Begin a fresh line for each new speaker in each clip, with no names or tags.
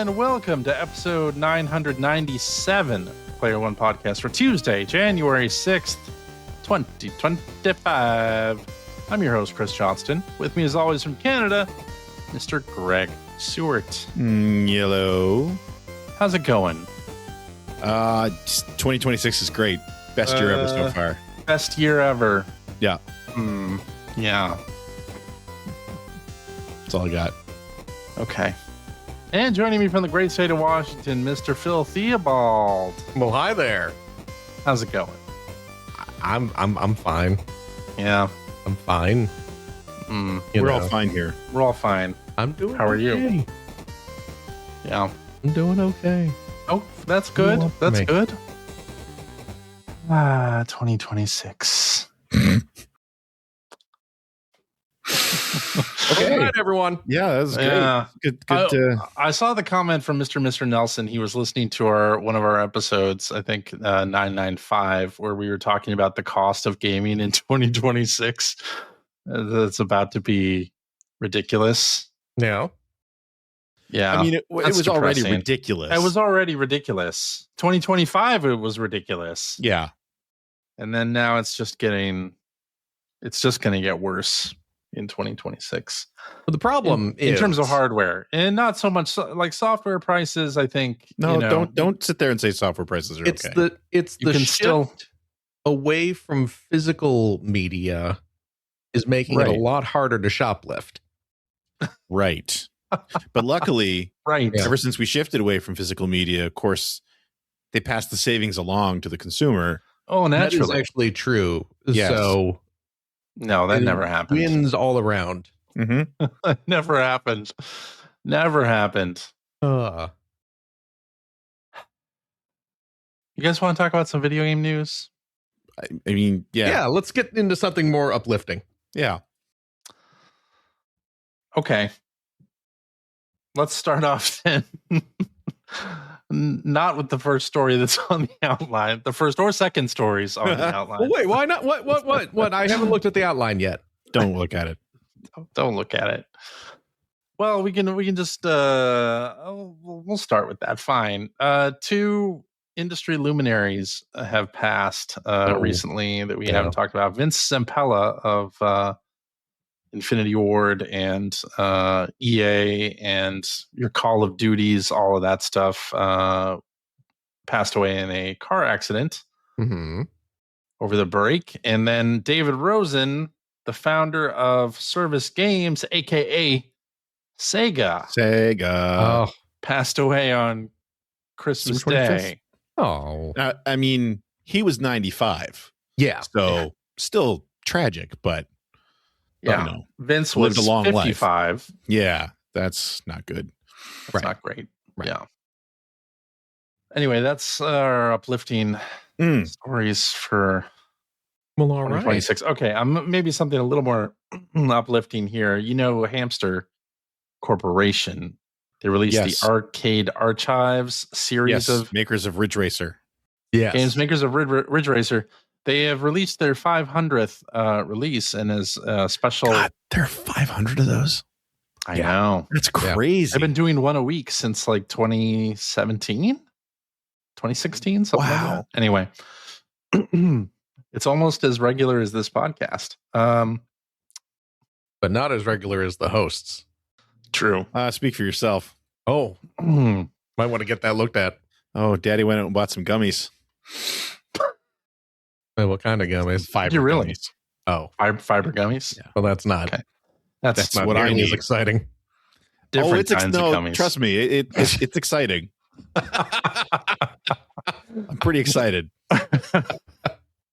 and welcome to episode 997 Player One Podcast for Tuesday, January 6th, 2025. I'm your host, Chris Johnston. With me, as always, from Canada, Mr. Greg Seward.
Yellow.
How's it going?
2026 is great. Best year ever so far.
Best year ever.
Yeah.
Yeah.
That's all I got.
Okay. And joining me from the great state of Washington, Mr. Phil Theobald.
Well, hi there.
How's it going?
I'm fine.
Yeah.
I'm fine.
We're all fine here.
We're all fine.
I'm doing.
How are
okay.
you? Yeah.
I'm doing okay.
Oh, that's good.
want
That's
me?
good. 2026.
Okay. All right, everyone.
Yeah, that was great.
Yeah.
Good.
I saw the comment from Mr. Nelson. He was listening to one of our episodes, I think 995, where we were talking about the cost of gaming in 2026. That's about to be ridiculous.
Yeah.
Yeah.
I mean, it was already
depressing.
ridiculous.
It was already ridiculous. 2025, it was ridiculous.
Yeah.
And then now it's just going to get worse in 2026.
But the problem
in
is
terms of hardware, and not so much like software prices. I think
don't sit there and say software prices are
it's
okay.
the shift away from physical media is making it a lot harder to shoplift.
Right. But luckily,
right.
Ever since we shifted away from physical media, of course, they passed the savings along to the consumer.
Oh, naturally.
That is actually true.
Yes.
So
no, that never happened.
Wins all around.
Mm-hmm.
Never happened. Never happened.
Uh,
You guys want to talk about some video game news?
I mean,
yeah. Let's get into something more uplifting.
Yeah.
Okay. Let's start off then. Not with the first story that's on the outline. The first or second stories on the outline.
Well, wait, why not? What? I haven't looked at the outline yet.
Don't look at it.
Don't look at it. Well, we can just we'll start with that. Fine. Two industry luminaries have passed recently that we haven't talked about. Vince Zampella of Infinity Ward and EA and your Call of Duties, all of that stuff, passed away in a car accident over the break. And then David Rosen, the founder of Service Games, aka Sega, passed away on Christmas Day.
Oh,
I mean, he was 95.
Yeah.
So still tragic, but
yeah.
no.
Vince
Lived
was
a long
55.
life. Yeah, that's not good.
That's not great.
Right.
Yeah. Anyway, that's our uplifting stories for
well, all right.
2026. Okay, maybe something a little more uplifting here. You know, Hamster Corporation. They released the Arcade Archives series of
makers of Ridge Racer.
Yes.
Games makers of Ridge Racer. They have released their 500th release, and as a special.
God, there are 500 of those.
I know.
That's crazy.
I've been doing one a week since like 2017, 2016, something like that. Anyway, it's almost as regular as this podcast.
But not as regular as the hosts.
True.
Speak for yourself.
Oh, might want to get that looked at.
Oh, Daddy went out and bought some gummies.
Wait, what kind of gummies?
Fiber
you really?
gummies.
Oh,
fiber gummies.
Yeah. Well, that's not.
Okay.
That's not
what I
nearly
need.
as exciting.
Different kinds of gummies.
Trust me, it's exciting. I'm pretty excited.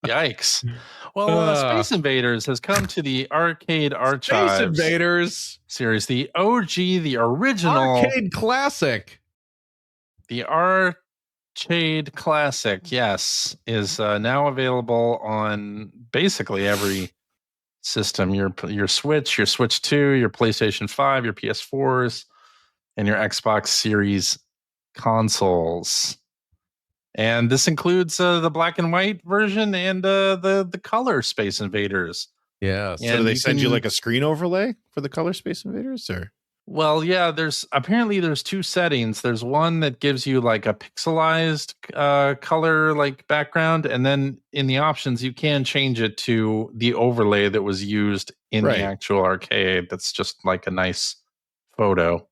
Yikes. Well, Space Invaders has come to the Arcade Archives
Space Invaders
series. The OG, the original.
Arcade Classic.
The Arcade Classic, yes, is now available on basically every system. Your Switch, your Switch 2, your PlayStation 5, your PS4s, and your Xbox Series consoles. And this includes the black and white version and the color Space Invaders.
Yes.
So do they send you like a screen overlay for the color Space Invaders, or?
Well, yeah, there's two settings. There's one that gives you like a pixelized color like background, and then in the options you can change it to the overlay that was used in the actual arcade. That's just like a nice photo.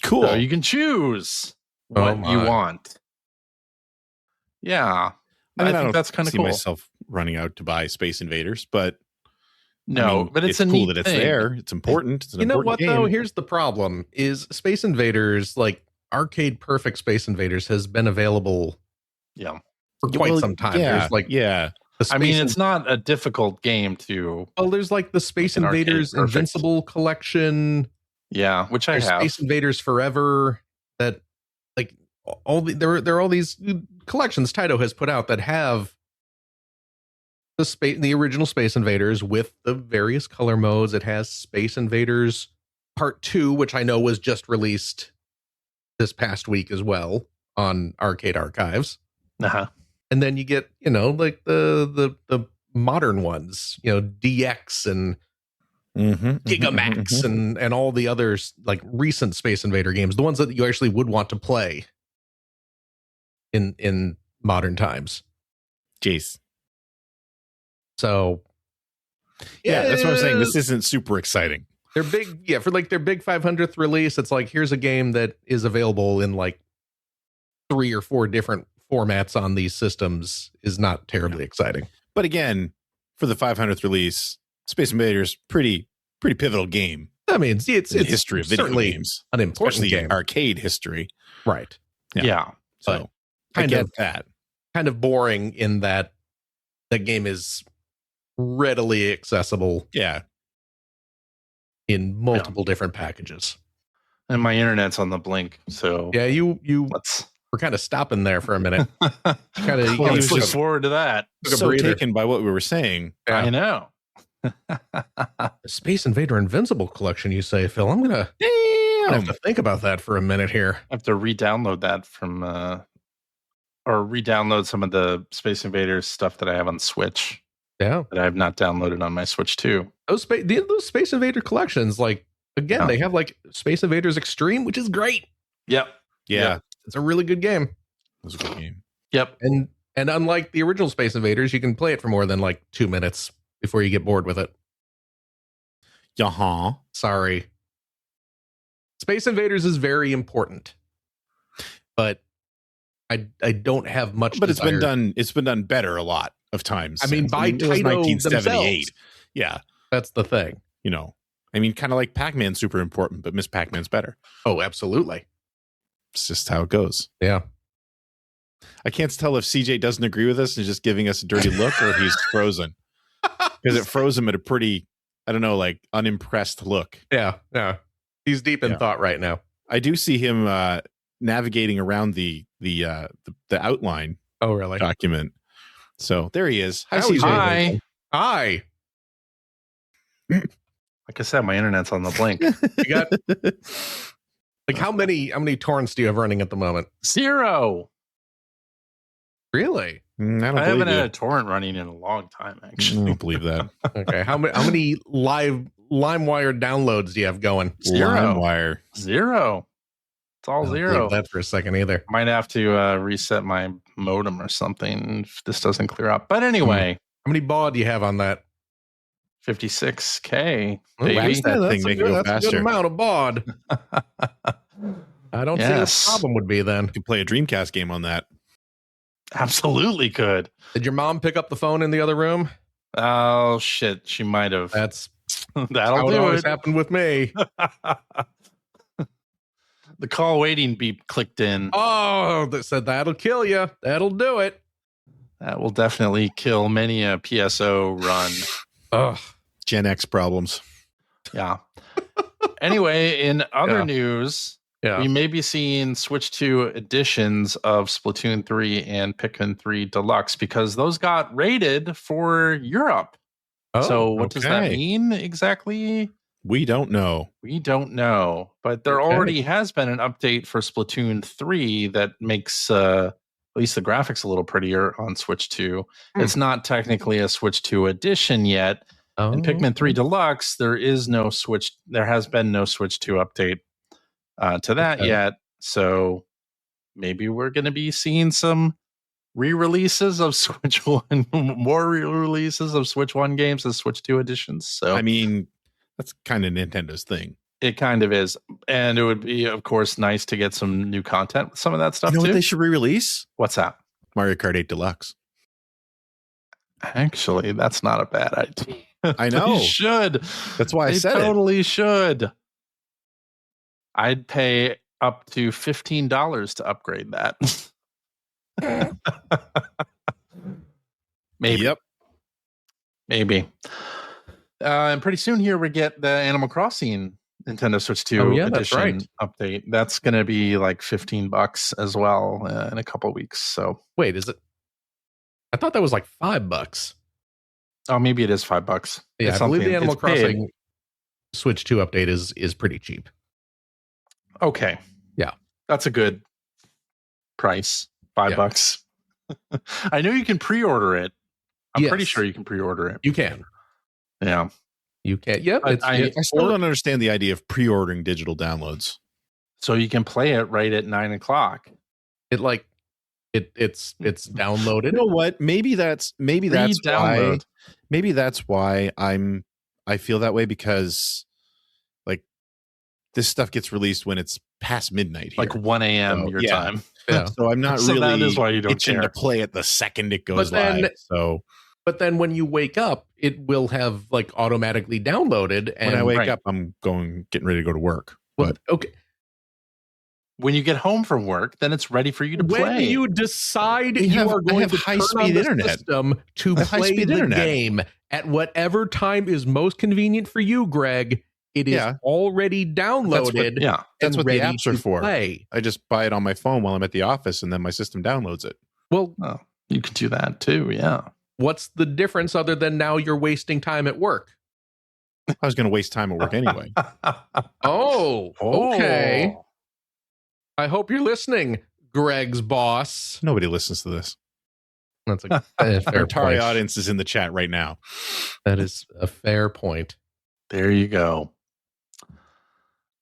Cool.
So you can choose what you want. Yeah. I think that's kind of cool.
I see myself running out to buy Space Invaders, but
no, but it's a
cool
neat
that it's
thing.
there. It's important. It's an important game.
Though? Here's the problem: is Space Invaders, like arcade perfect Space Invaders, has been available, for quite some time.
Yeah,
there's like,
it's not a difficult game to.
Well, there's like the Space Invaders Invincible collection.
Yeah, which I have.
Space Invaders Forever. That like there are all these collections Taito has put out that have the original Space Invaders with the various color modes. It has Space Invaders Part 2, which I know was just released this past week as well on Arcade Archives. And then you get, like the modern ones, DX and Gigamax and all the others, like recent Space Invader games, the ones that you actually would want to play in modern times.
Jeez.
So,
that's what I'm saying. This isn't super exciting.
They're big, for like their big 500th release. It's like, here's a game that is available in like 3 or 4 different formats on these systems is not terribly exciting.
But again, for the 500th release, Space Invaders pretty pivotal game.
I mean, it's
the history of video games,
an important
especially
game.
Arcade history,
right?
Yeah.
So I get that.
Kind of boring in that game is readily accessible.
Yeah.
In multiple different packages.
And my internet's on the blink. So
we're
kind of stopping there for a minute.
Let's look forward to that.
So taken by what we were saying.
Yeah. I know.
Space Invader Invincible collection, you say, Phil? I'm gonna have to think about that for a minute here.
I have to re-download that from or re-download some of the Space Invaders stuff that I have on Switch.
Yeah,
that I have not downloaded on my Switch too.
Those Space Invader collections, like again, they have like Space Invaders Extreme, which is great.
Yep.
Yeah.
It's a really good game.
It was a good game.
Yep.
And unlike the original Space Invaders, you can play it for more than like 2 minutes before you get bored with it. Sorry. Space Invaders is very important, but I don't have much.
But it's been done better a lot of times.
I mean, by Taito 1978.
Yeah,
that's the thing.
Kind of like Pac-Man's super important, but Miss Pac-Man's better.
Oh, absolutely.
It's just how it goes.
Yeah.
I can't tell if CJ doesn't agree with us and is just giving us a dirty look, or if he's frozen. Because it froze him at a pretty, I don't know, like unimpressed look.
Yeah. He's deep in thought right now.
I do see him navigating around the outline.
Oh, really?
Document. So there he is.
Hi, CJ. Hi.
Like I said, my internet's on the blink.
You got like how many torrents do you have running at the moment?
0.
Really?
I haven't had a torrent running in a long time, actually.
I don't believe that.
Okay. How many live LimeWire downloads do you have going?
0.
LimeWire.
0. It's all 0.
Believe that for a second either.
Might have to reset my modem or something if this doesn't clear up. But anyway.
How many baud do you have on that?
56K.
Wax that thing, make it go faster.
That's a good amount of baud. I don't see what the problem would be then.
You could play a Dreamcast game on that.
Absolutely could.
Did your mom pick up the phone in the other room?
Oh shit, she might have.
That'll always happened with me.
The call waiting beep clicked in.
Oh, that said that'll kill you. That'll do it.
That will definitely kill many a PSO run.
Ugh.
Gen X problems.
Yeah. Anyway, in other news, we may be seeing Switch 2 editions of Splatoon 3 and Pikmin 3 Deluxe because those got rated for Europe.
Oh,
so what does that mean exactly?
We don't know.
But there already has been an update for Splatoon 3 that makes at least the graphics a little prettier on Switch 2. It's not technically a Switch 2 edition yet, And Pikmin 3 Deluxe, there has been no Switch 2 update to that yet. So maybe we're going to be seeing some re-releases of Switch 1, more re-releases of Switch 1 games as Switch 2 editions. So
I mean, that's kind of Nintendo's thing.
It kind of is. And it would be, of course, nice to get some new content with some of that stuff,
You know
too.
what they should re-release?
What's that?
Mario Kart 8 Deluxe.
Actually, that's not a bad idea.
I know.
They should.
That's why I said
it. They totally should. I'd pay up to $15 to upgrade that. Maybe.
Yep.
Maybe. And pretty soon here we get the Animal Crossing Nintendo Switch 2 edition update. That's going to be like $15 as well in a couple weeks. So
wait, is it? I thought that was like $5.
Oh, maybe it is $5.
Yeah, I believe the Animal Crossing Switch 2 update is pretty cheap.
Okay.
Yeah.
That's a good price. $5. I know you can pre-order it. I'm pretty sure you can pre-order it.
You can.
Yeah.
You can. Yep.
I still don't understand the idea of pre-ordering digital downloads.
So you can play it right at 9:00.
It's downloaded.
You know what? Maybe that's why. Maybe that's why I feel that way, because like this stuff gets released when it's past midnight here.
Like 1 a.m. your time.
Yeah. So I'm not really
that is why you don't
itching
care
to play it the second it goes live.
But then when you wake up, it will have like automatically downloaded. And
when I wake up, I'm getting ready to go to work.
Well, okay.
When you get home from work, then it's ready for you to play.
When you decide you are going to
high
turn on the system to play the game at whatever time is most convenient for you, Greg, it is already downloaded.
That's what the
ready
apps are for.
Play.
I just buy it on my phone while I'm at the office, and then my system downloads it.
Well,
you can do that too. Yeah.
What's the difference other than now you're wasting time at work?
I was going to waste time at work anyway.
Okay. I hope you're listening, Greg's boss.
Nobody listens to this.
That's a fair
Our entire
point.
audience is in the chat right now.
That is a fair point.
There you go.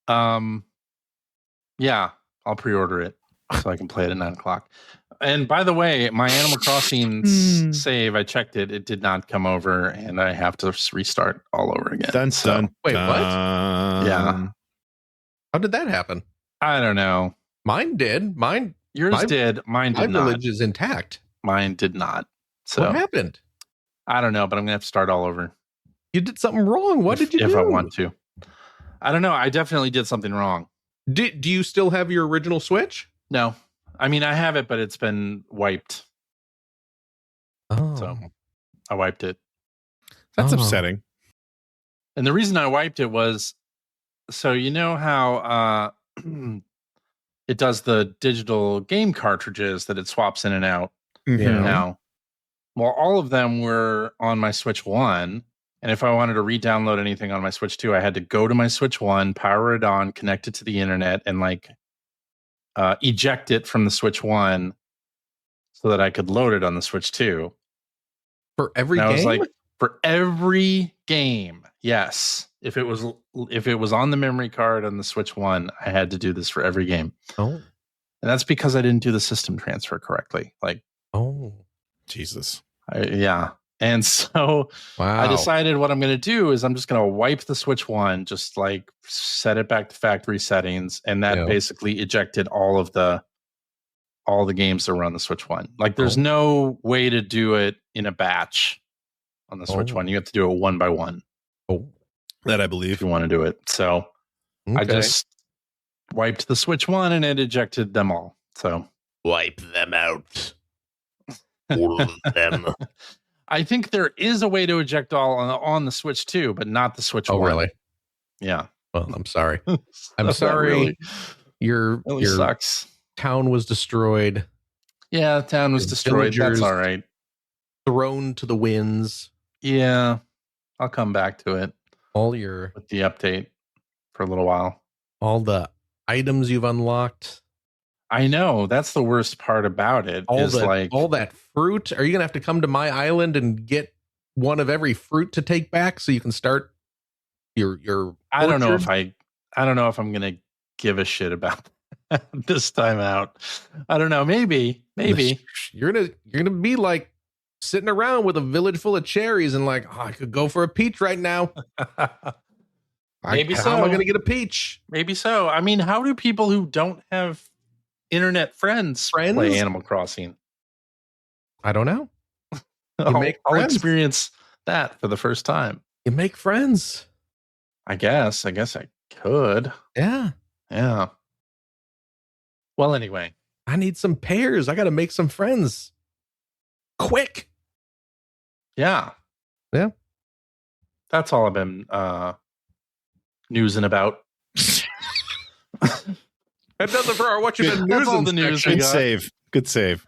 Yeah, I'll pre-order it so I can play it at 9:00. And by the way, my Animal Crossing save, I checked it. It did not come over, and I have to restart all over again.
Wait, what?
Yeah.
How did that happen?
I don't know.
Mine did.
Yours did. Mine did not.
My village is intact.
Mine did not. So
what happened?
I don't know, but I'm gonna have to start all over.
You did something wrong. What did you do?
If I want to. I don't know. I definitely did something wrong.
Do you still have your original Switch?
No. I mean, I have it, but it's been wiped.
Oh.
So I wiped it.
That's upsetting.
And the reason I wiped it was, so you know how it does the digital game cartridges that it swaps in and out now. Well, all of them were on my Switch 1. And if I wanted to re-download anything on my Switch 2, I had to go to my Switch 1, power it on, connect it to the internet, and eject it from the Switch 1 so that I could load it on the Switch 2.
For every game?
I was like, for every game, yes. If it was on the memory card on the Switch 1, I had to do this for every game.
Oh.
And that's because I didn't do the system transfer correctly.
Jesus.
And so I decided what I'm going to do is I'm just going to wipe the Switch 1, just set it back to factory settings. And that basically ejected all the games that were on the Switch 1. There's no way to do it in a batch on the Switch 1. You have to do it one by one.
That I believe.
If you want to do it. So I just wiped the Switch 1 and it ejected them all. So
wipe them out. All of them.
I think there is a way to eject all on the Switch 2, but not the Switch 1.
Oh, really?
Yeah.
Well, I'm sorry. I'm sorry.
Really,
your
sucks.
Town was destroyed.
Yeah, town was destroyed. That's all right.
Thrown to the winds.
Yeah. I'll come back to it.
With
the update for a little while.
All the items you've unlocked.
I know. That's the worst part about it.
All that fruit. Are you gonna have to come to my island and get one of every fruit to take back so you can start your
I don't know
orchard?
if I don't know if I'm gonna give a shit about that this time out. I don't know. Maybe.
You're gonna be like sitting around with a village full of cherries and like, oh, I could go for a peach right now.
Maybe
How
so.
am I gonna get a peach?
Maybe so. I mean, how do people who don't have internet friends play Animal Crossing?
I don't know.
I'll experience that for the first time.
You make friends.
I guess I could.
Yeah.
Well, anyway,
I need some pears. I got to make some friends. Quick.
Yeah. That's all I've been newsing about.
That does it for our what you've been
That's
newsing.
all the news.
Good save.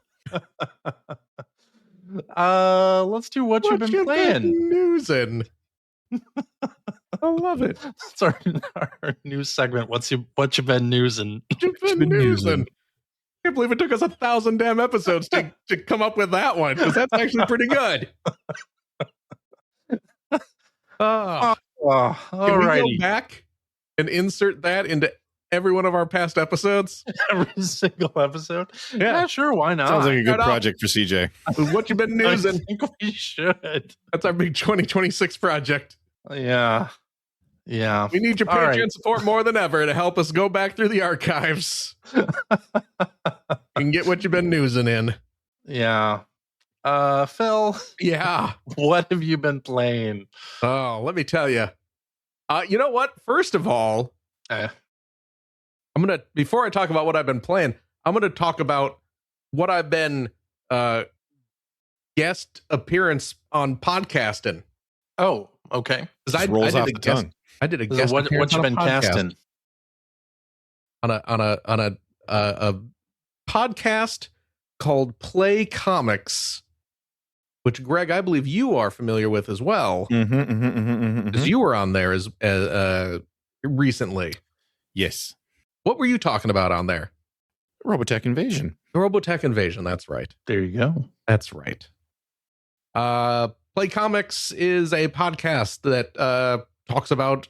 Let's do what you've been playing.
Newsing. I love it.
It's our news segment. What you been newsing?
You've been newsing. I can't believe it took us 1,000 damn episodes to come up with that one, because that's actually pretty good. Can we go back and insert that into every one of our past episodes?
Every single episode?
Yeah,
sure. Why not?
Sounds like a good project for CJ.
What you been newsing?
I think we should.
That's our big 2026 project.
Yeah.
We need your Patreon support more than ever to help us go back through the archives and get what you've been newsing in.
Yeah. Phil.
Yeah.
What have you been playing?
Oh, let me tell you. You know what? First of all, before I talk about what I've been playing, I'm going to talk about what I've been guest appearance on podcasting.
Oh, okay.
I did a guest
what you been casting
on a podcast called Play Comics, which Greg, I believe you are familiar with as well, because you were on there as recently.
Yes.
What were you talking about on there?
Robotech Invasion.
Robotech Invasion. That's right.
There you go.
That's right. Play Comics is a podcast that talks about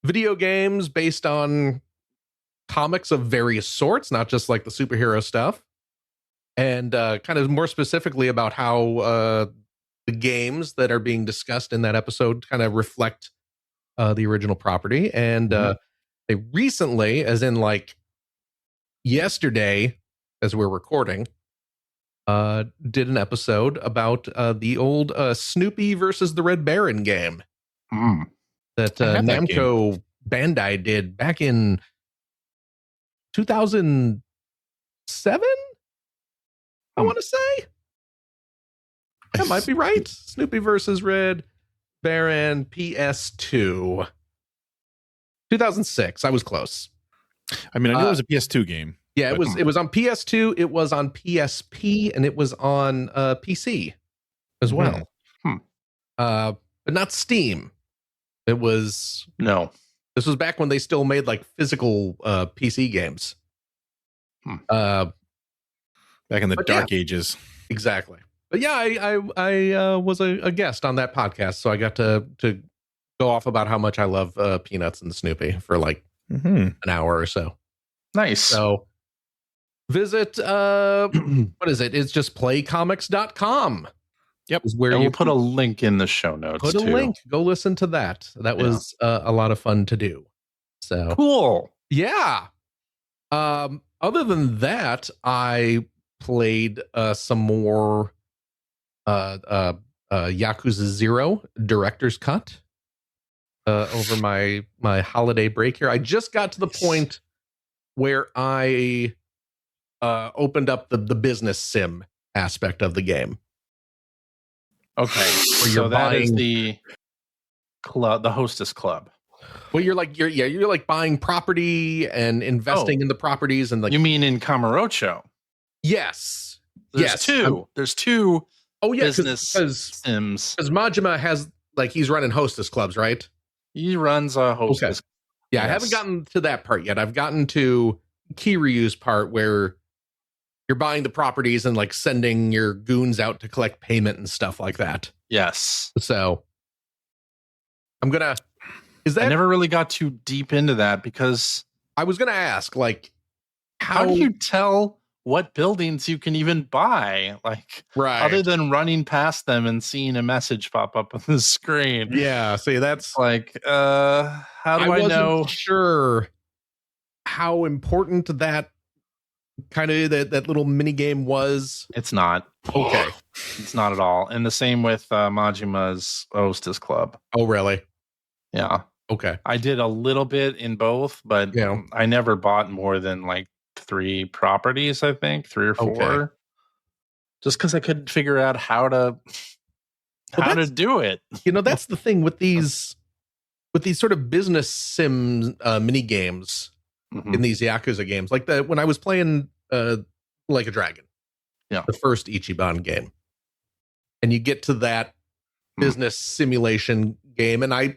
video games based on comics of various sorts, not just like the superhero stuff, and kind of more specifically about how the games that are being discussed in that episode kind of reflect the original property. And they recently, as in like yesterday, as we're recording, did an episode about the old Snoopy versus the Red Baron game that Namco Bandai did back in 2007. I want to say that might be right. Snoopy versus Red Baron, PS2, 2006. I was close.
I mean, I knew it was a PS2 game.
Yeah, it was on PS2, it was on PSP, and it was on PC as well. But not Steam. It was This was back when they still made like physical PC games.
Back in the dark ages.
Exactly. But yeah, I was a guest on that podcast, so I got to go off about how much I love Peanuts and Snoopy for like an hour or so.
Nice.
So visit what is it? It's just playcomics.com.
Yep.
Is where
we'll put a link in the show notes.
Put a link. Go listen to that. That was a lot of fun to do. So
cool.
Yeah. Other than that, I played some more Yakuza 0 Director's Cut over my holiday break here. I just got to the point where I opened up the business sim aspect of the game.
Okay, so that is the club, the Hostess Club.
Well, you're like buying property and investing in the properties, and like
you mean in Kamurocho?
Yes,
there's two. There's two.
Oh yeah,
business sims.
Because Majima has he's running Hostess clubs, right?
He runs a Hostess.
Okay. Yeah, yes. I haven't gotten to that part yet. I've gotten to Kiryu's part where you're buying the properties and like sending your goons out to collect payment and stuff like that.
Yes.
So I'm gonna.
I never really got too deep into that because
I was gonna ask, like,
how do you tell what buildings you can even buy? Like, other than running past them and seeing a message pop up on the screen.
Yeah. See, that's
like, how do I know?
Sure how important that kind of that little mini game was.
It's not.
Okay.
It's not at all. And the same with Majima's Hostess Club.
Oh, really?
Yeah.
Okay.
I did a little bit in both, but I never bought more than like 3 properties, I think, 3 or 4. Okay. Just because I couldn't figure out how to do it.
That's the thing with these sort of business sim mini games in these Yakuza games. Like when I was playing Like a Dragon, the first Ichiban game, and you get to that business simulation game, and I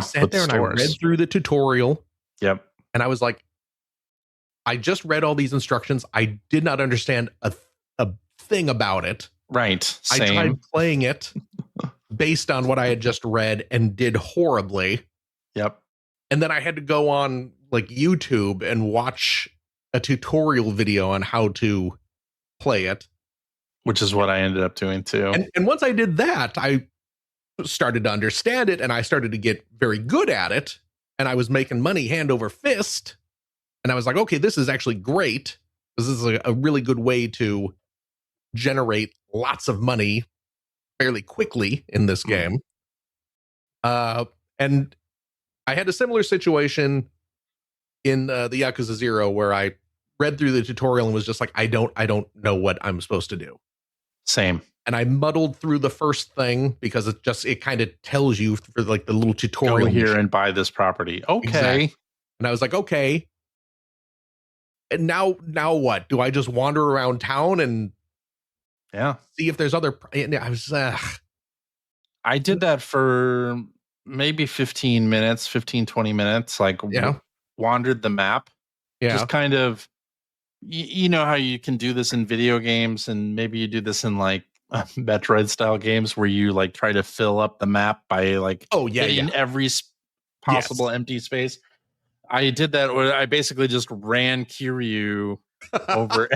sat there and I read through the tutorial.
Yep.
And I was like, I just read all these instructions. I did not understand a thing about it.
Right. Same.
I tried playing it based on what I had just read and did horribly.
Yep.
And then I had to go on like YouTube and watch a tutorial video on how to play it.
Which is what I ended up doing too.
And once I did that, I started to understand it and I started to get very good at it. And I was making money hand over fist. And I was like, okay, this is actually great. This is a really good way to generate lots of money fairly quickly in this game. And I had a similar situation in the Yakuza 0 where I read through the tutorial and was just like, I don't know what I'm supposed to do.
Same.
And I muddled through the first thing because it kind of tells you for like the little tutorial.
Go here and buy this property. Okay.
Exactly. And I was like, okay. And now what? Do I just wander around town and see if there's other? I was.
I did that for maybe 15 minutes, 20 minutes. Like wandered the map. Yeah. Just kind of. You know how you can do this in video games, and maybe you do this in like Metroid style games where you like try to fill up the map by like hitting every possible empty space. I did that where I basically just ran Kiryu over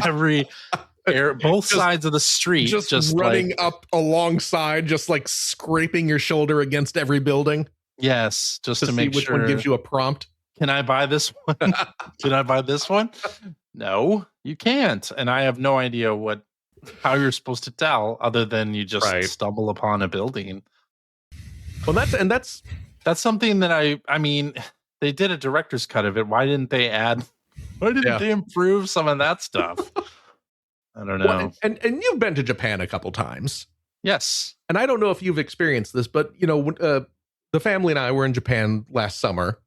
both sides of the street,
just running
like,
up alongside, just like scraping your shoulder against every building.
Yes, just to make
which
sure.
One gives you a prompt.
Can I buy this one? Can I buy this one? No, you can't. And I have no idea how you're supposed to tell other than you just stumble upon a building.
Well, that's
something that I mean, they did a director's cut of it. Why didn't they they improve some of that stuff? I don't know.
Well, and you've been to Japan a couple times.
Yes.
And I don't know if you've experienced this, but the family and I were in Japan last summer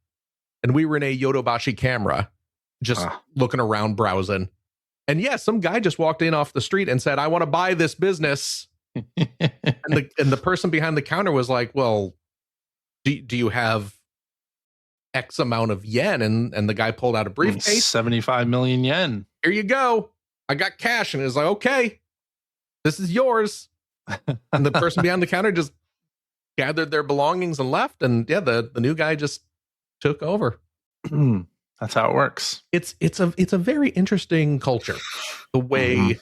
and we were in a Yodobashi camera just looking around, browsing. And some guy just walked in off the street and said, I want to buy this business. and the person behind the counter was like, well, do you have X amount of yen? And the guy pulled out a briefcase.
75 million yen.
Here you go. I got cash. And it was like, okay, this is yours. And the person behind the counter just gathered their belongings and left. And the new guy just took over.
That's how it works.
It's a very interesting culture. The way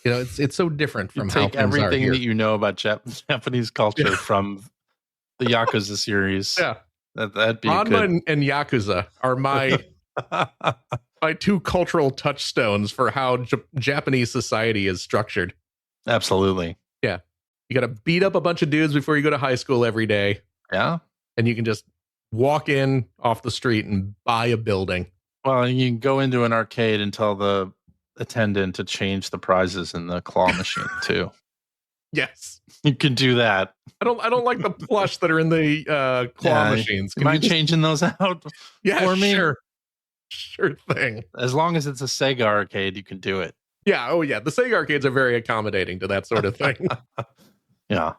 it's so different from how
take everything that you know about Japanese culture from the Yakuza series.
Yeah,
that'd be
Ranma
good.
and Yakuza are my my 2 cultural touchstones for how Japanese society is structured.
Absolutely.
Yeah, you got to beat up a bunch of dudes before you go to high school every day.
Yeah,
and you can just walk in off the street and buy a building.
Well, you can go into an arcade and tell the attendant to change the prizes in the claw machine too.
Yes,
you can do that.
I don't like the plush that are in the claw machines.
Can you mind changing those out for me?
Sure thing.
As long as it's a Sega arcade, you can do it.
Yeah. Oh yeah. The Sega arcades are very accommodating to that sort of thing.
Yeah.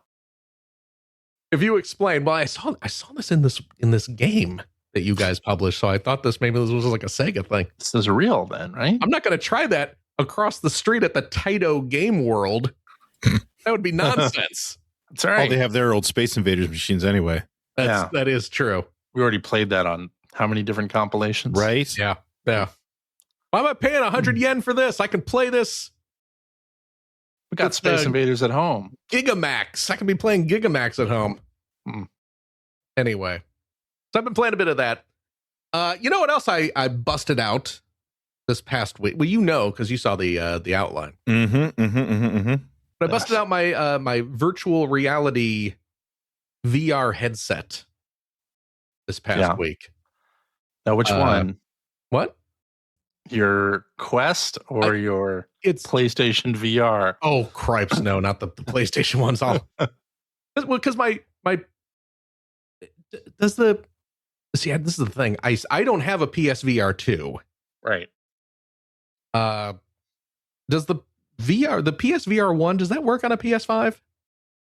If you explain, well, I saw this in this game that you guys published, so I thought maybe this was like a Sega thing.
This is real, then, right?
I'm not going to try that across the street at the Taito Game World. That would be nonsense.
It's all right.
Oh, they have their old Space Invaders machines anyway.
That is true.
We already played that on how many different compilations?
Right?
Yeah. Why am I paying 100 yen for this? I can play this.
We got Space Invaders at home.
Gigamax. I can be playing Gigamax at home. Anyway, so I've been playing a bit of that. You know what else I busted out this past week? Well, because you saw the outline. But I busted out my my virtual reality VR headset this past week.
Now, which one?
What?
Your Quest or your PlayStation VR?
Oh, cripes! No, not the PlayStation ones. Because my does the this is the thing. I don't have a PSVR 2.
Right.
Does the PSVR 1, does that work on a PS5?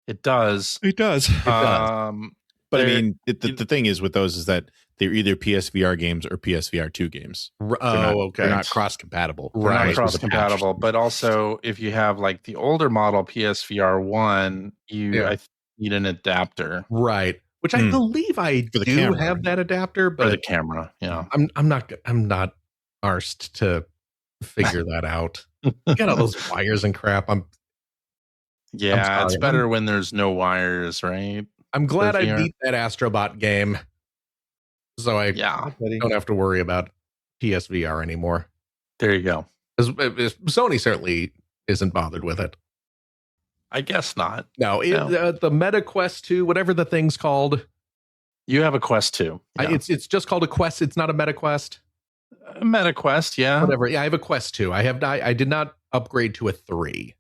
It does.
It does. But I mean, the thing is with those is that they're either PSVR games or PSVR 2 games.
Okay.
They're not cross-compatible.
Right. Not cross-compatible, but also if you have like the older model PSVR 1, I need an adapter.
Right. Which I believe I do have that adapter, but
for the camera. Yeah.
I'm not arsed to figure that out. Got all those wires and crap.
It's better when there's no wires, right?
I'm glad I beat that Astrobot game, so I don't have to worry about PSVR anymore.
There you go.
Sony certainly isn't bothered with it.
I guess not.
No, the Meta Quest 2, whatever the thing's called.
You have a Quest 2.
Yeah. It's just called a Quest. It's not a Meta Quest.
A Meta Quest, yeah.
Whatever. Yeah, I have a Quest 2. I did not upgrade to a 3.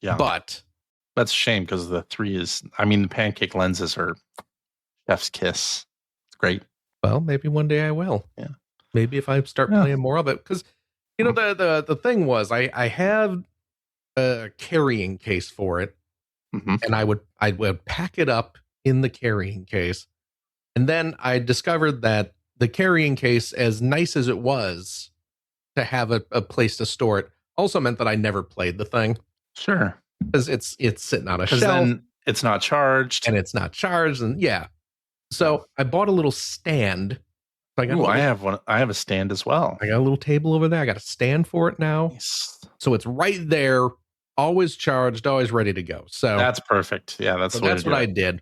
Yeah.
But
that's a shame because the 3 the pancake lenses are chef's kiss. It's great.
Well, maybe one day I will.
Yeah.
Maybe if I start playing more of it. Because, the thing was, I have a carrying case for it. And I would pack it up in the carrying case. And then I discovered that the carrying case, as nice as it was to have a place to store it, also meant that I never played the thing.
Sure.
Because it's sitting on a shelf.
Then it's not charged.
And it's not charged. And so I bought a little stand.
So I have one. I have a stand as well.
I got a little table over there. I got a stand for it now.
Nice.
So it's right there, always charged, always ready to go. So
that's perfect. Yeah, that's
what I did.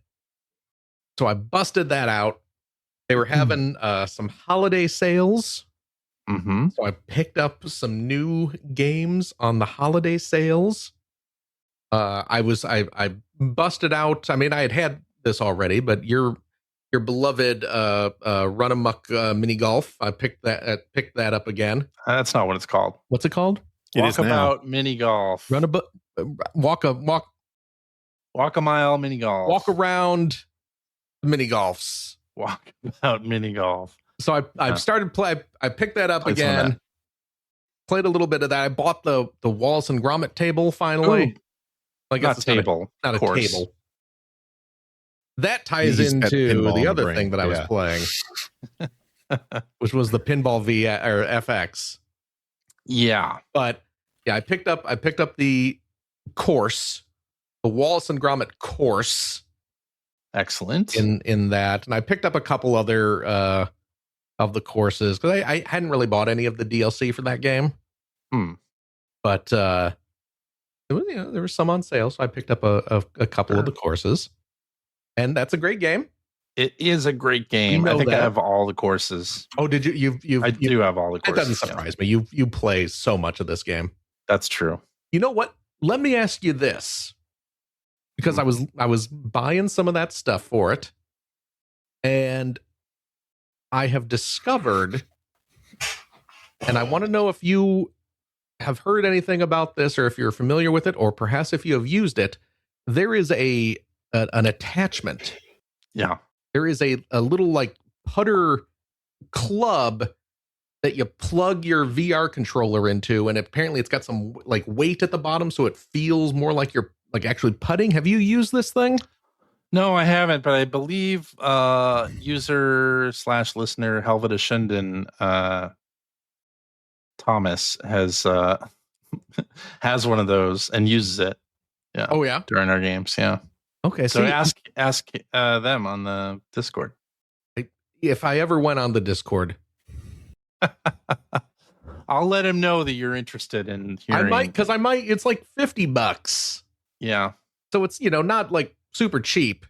So I busted that out. They were having some holiday sales. So I picked up some new games on the holiday sales. I busted out. I mean, I had this already, but your beloved Run Amok mini golf. I picked that up again.
That's not what it's called.
What's it called?
Walkabout mini golf.
Walk
a mile mini golf.
Walk around mini golfs.
Walkabout mini golf.
So I started play. I picked that up again. Played a little bit of that. I bought the Wallace and Gromit table finally.
Ooh. Not a table.
Not a table. That ties into the other thing that I was playing, which was the Pinball V or FX.
Yeah,
but I picked up the course, the Wallace and Gromit course.
Excellent.
In that, and I picked up a couple other of the courses because I hadn't really bought any of the DLC for that game. But there was some on sale, so I picked up a couple of the courses, and that's a great game.
It is a great game. I think I have all the courses.
Oh, did you?
I do have all the courses.
That doesn't surprise me. You play so much of this game.
That's true.
You know what? Let me ask you this, because I was buying some of that stuff for it, and I have discovered, and I want to know if you have heard anything about this, or if you're familiar with it, or perhaps if you have used it. There is an attachment.
Yeah.
There is a little like putter club that you plug your VR controller into, and apparently it's got some like weight at the bottom, so it feels more like you're like actually putting. Have you used this thing?
No, I haven't, but I believe user/listener Helvita Shinden Thomas has has one of those and uses it. Yeah.
Oh yeah.
During our games. Yeah.
Okay.
So ask them on the Discord.
If I ever went on the Discord,
I'll let him know that you're interested in hearing.
I might. It's like $50.
Yeah.
So it's not like super cheap,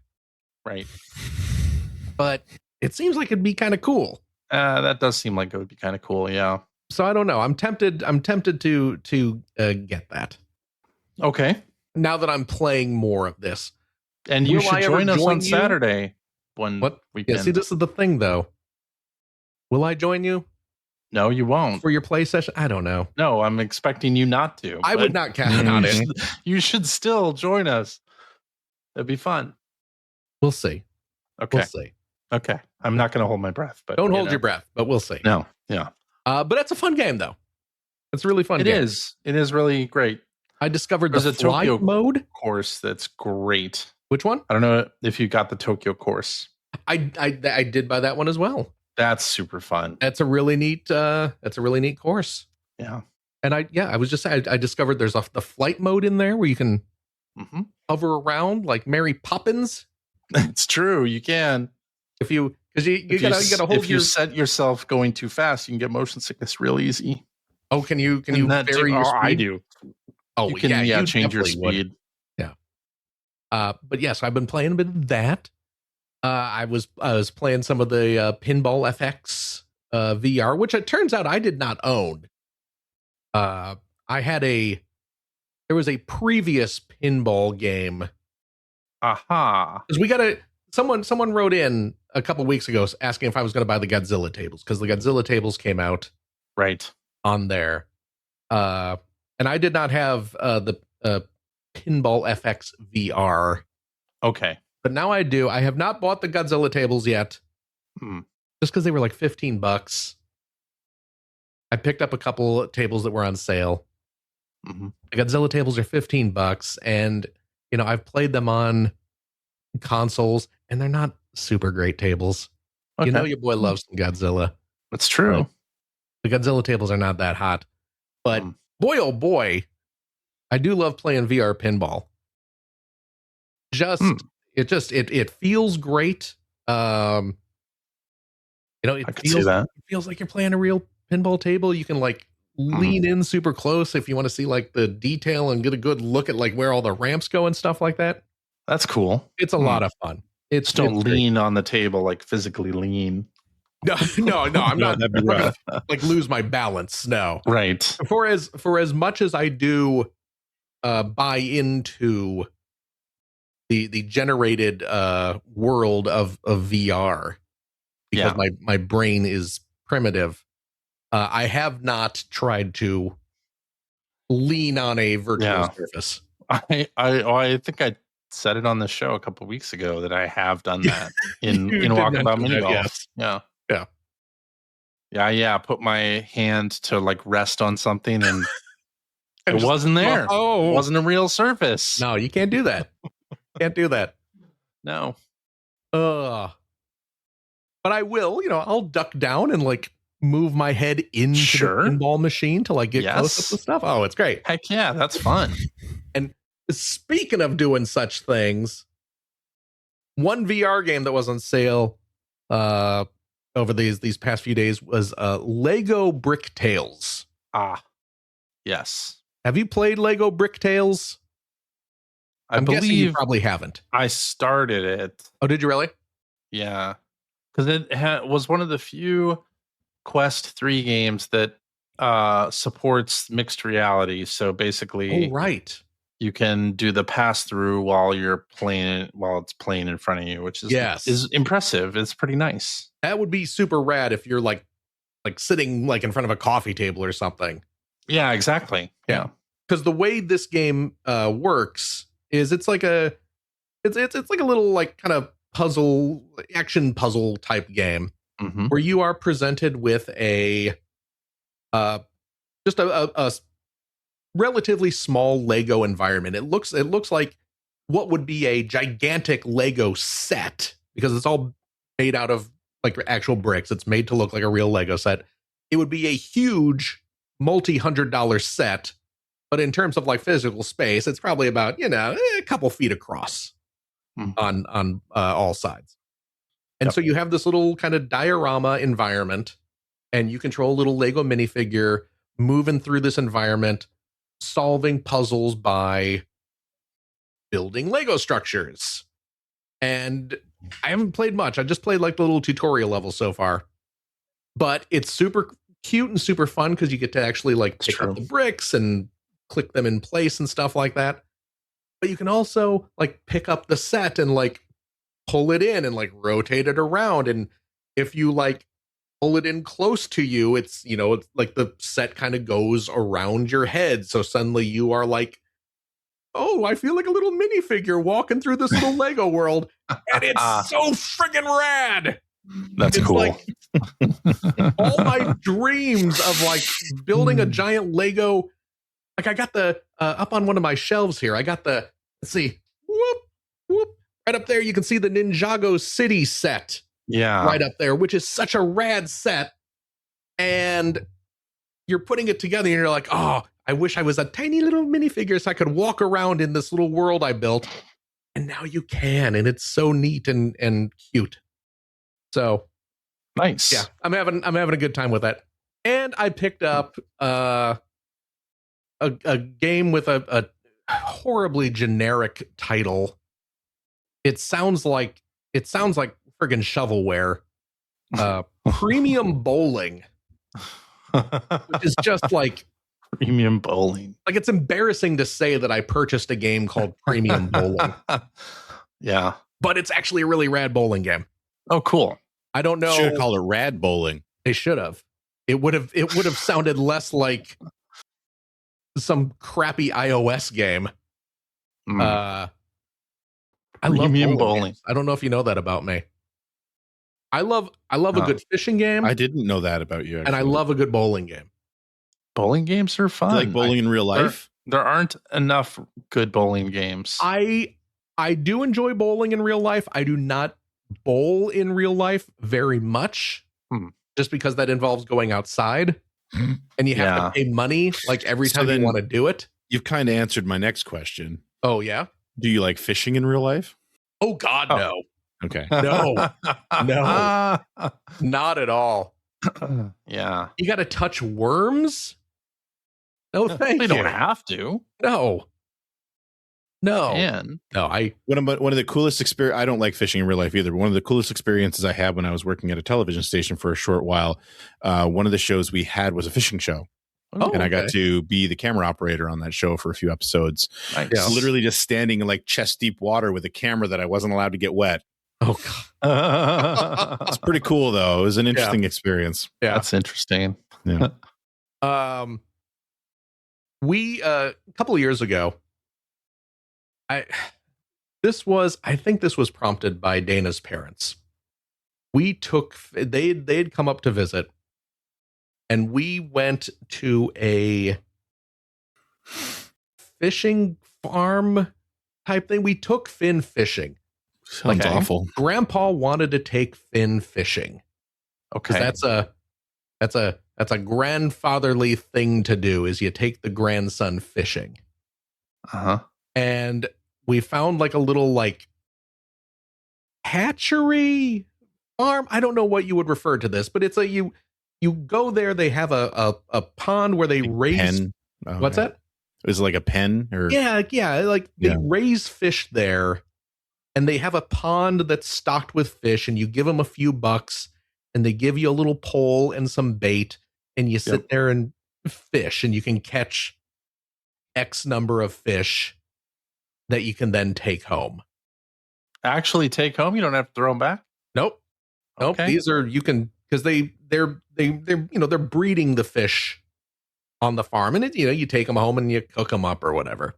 right?
But it seems like it'd be kind of cool.
That does seem like it would be kind of cool. Yeah.
So I don't know. I'm tempted to get that.
Okay.
Now that I'm playing more of this,
and you should join us on Saturday when we can.
Yeah, see, this is the thing, though. Will I join you?
No, you won't.
For your play session? I don't know.
No, I'm expecting you not to.
I would not count on it.
You should still join us. It'd be fun.
We'll see.
Okay.
We'll see.
Okay. I'm not going to hold my breath, but
don't hold your breath, but we'll see.
No. Yeah.
But that's a fun game, though. It's a really fun game.
It is. It is really great.
I discovered the flight
Tokyo
mode
course that's great.
Which one?
I don't know if you got the Tokyo course.
I did buy that one as well.
That's super fun.
That's a really neat course.
Yeah.
And I was just saying, I discovered there's the flight mode in there where you can hover around like Mary Poppins.
It's true. You can.
If you gotta hold.
If you set yourself going too fast, you can get motion sickness real easy.
Oh, can you vary your speed?
I do.
Oh,
you can change your speed.
Would. Yeah. But yes, I've been playing a bit of that. I was playing some of the Pinball FX VR, which it turns out I did not own. There was a previous pinball game.
Aha.
Because someone wrote in a couple weeks ago asking if I was going to buy the Godzilla tables, because the Godzilla tables came out on there. And I did not have the Pinball FX VR.
Okay.
But now I do. I have not bought the Godzilla tables yet. Just because they were like $15. I picked up a couple tables that were on sale. The Godzilla tables are $15, and I've played them on consoles, and they're not super great tables. Okay. Your boy loves some Godzilla.
That's true.
The Godzilla tables are not that hot, but boy, oh boy, I do love playing VR pinball. It feels great. It feels like you're playing a real pinball table. You can like lean in super close if you want to see like the detail and get a good look at like where all the ramps go and stuff like that.
That's cool.
It's a lot of fun.
Just don't lean on the table, like physically lean.
No, I'm not. That'd be rough. Like lose my balance. No.
Right.
For as much as I do buy into the generated world of VR, because my brain is primitive, I have not tried to lean on a virtual surface.
I think I said it on the show a couple of weeks ago that I have done that in Walkabout Mini Golf. Yes. Yeah. Put my hand to like rest on something and it wasn't there. It wasn't a real surface.
No, you can't do that. Can't do that.
No.
But I will, I'll duck down and like move my head into the pinball machine to like get close up to stuff. Oh, it's great.
Heck yeah, that's fun.
And speaking of doing such things, one VR game that was on sale over these past few days was Lego Brick Tales.
Yes.
Have you played Lego Brick Tales? I'm guessing you probably haven't.
I started it.
Oh, did you really?
Yeah. Because it was one of the few Quest 3 games that supports mixed reality. So basically, you can do the pass through while it's playing in front of you, which is impressive. It's pretty nice.
That would be super rad if you're like sitting like in front of a coffee table or something.
Yeah, exactly. Yeah.
Because the way this game works is it's like a little like kind of action puzzle type game where you are presented with a relatively small Lego environment. It looks like what would be a gigantic Lego set, because it's all made out of like actual bricks. It's made to look like a real Lego set. It would be a huge multi-$100 set But in terms of like physical space, it's probably about, a couple feet across on all sides. And so you have this little kind of diorama environment, and you control a little Lego minifigure moving through this environment, solving puzzles by building Lego structures. And I haven't played much. I just played like the little tutorial level so far. But it's super cute and super fun because you get to actually like pick up the bricks and click them in place and stuff like that. But you can also like pick up the set and like pull it in and like rotate it around. And if you like pull it in close to you, it's like the set kind of goes around your head. So suddenly you are like, oh, I feel like a little minifigure walking through this little Lego world. And it's so friggin' rad.
That's cool.
Like all my dreams of like building a giant Lego. Like I got the up on one of my shelves here. I got the, let's see, whoop, right up there. You can see the Ninjago City set.
Yeah.
Right up there, which is such a rad set. And you're putting it together and you're like, oh, I wish I was a tiny little minifigure so I could walk around in this little world I built. And now you can, and it's so neat and cute. So
nice.
Yeah, I'm having a good time with that. And I picked up a game with a horribly generic title. It sounds like friggin' shovelware. Premium Bowling. Which is just like
Premium Bowling.
Like it's embarrassing to say that I purchased a game called Premium Bowling.
Yeah.
But it's actually a really rad bowling game.
Oh, cool.
I don't know. Should have called it Rad Bowling.
They should have. It would have sounded less like some crappy iOS game. I love bowling. I don't know if you know that about me. I love a good fishing game.
I didn't know that about you. Actually.
And I love a good bowling game.
Bowling games are fun.
You like bowling in real life?
There aren't enough good bowling games.
I do enjoy bowling in real life. I do not bowl in real life very much, just because that involves going outside and you have to pay money like every time you want to do it.
You've kind of answered my next question.
Oh, yeah?
Do you like fishing in real life?
Oh, God, no.
Okay.
No, not at all.
Yeah.
You got to touch worms? No, thank you.
They don't have to.
No.
Man.
No,
one of the coolest experience. I don't like fishing in real life either, but one of the coolest experiences I had when I was working at a television station for a short while, one of the shows we had was a fishing show. I got to be the camera operator on that show for a few episodes.
Nice.
Literally just standing in like chest deep water with a camera that I wasn't allowed to get wet.
Oh,
God.
It's pretty cool, though. It was an interesting experience.
Yeah, that's interesting.
Yeah.
We a couple of years ago, I think this was prompted by Dana's parents. They'd come up to visit, and we went to a fishing farm type thing. We took Finn fishing.
Sounds awful.
Grandpa wanted to take Finn fishing.
Okay.
That's a grandfatherly thing to do, is you take the grandson fishing.
Uh-huh.
And we found like a little like hatchery farm. I don't know what you would refer to this, but it's you go there, they have a pond where they raise
pen.
What's that?
Is it like a pen or
they raise fish there, and they have a pond that's stocked with fish, and you give them a few bucks and they give you a little pole and some bait, and you sit there and fish, and you can catch X number of fish that you can then take home.
Actually take home? You don't have to throw them back?
Nope.
Okay.
These are, you can, because they're breeding the fish on the farm, and you take them home and you cook them up or whatever.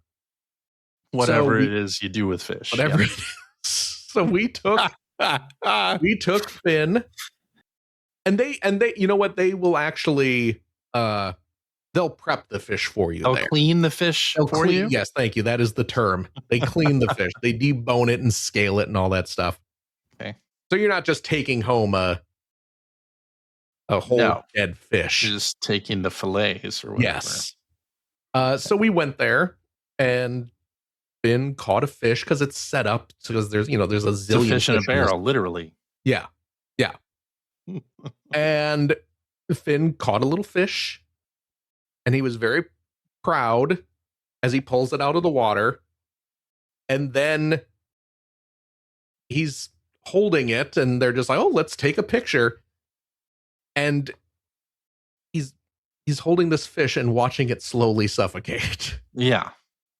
Whatever it is you do with fish.
Whatever it is. So we took Finn, and they you know what, they will actually they'll prep the fish for you.
They'll clean the fish for you?
Yes, thank you. That is the term. They clean the fish. They debone it and scale it and all that stuff.
Okay.
So you're not just taking home a whole dead fish.
You're just taking the fillets or whatever.
Yes. So we went there, and Finn caught a fish because it's set up because there's a
It's a
zillion
fish in a
this.
barrel, literally.
Yeah. And Finn caught a little fish, and he was very proud as he pulls it out of the water. And then he's holding it, and they're just like, "Oh, let's take a picture." And he's holding this fish and watching it slowly suffocate.
Yeah.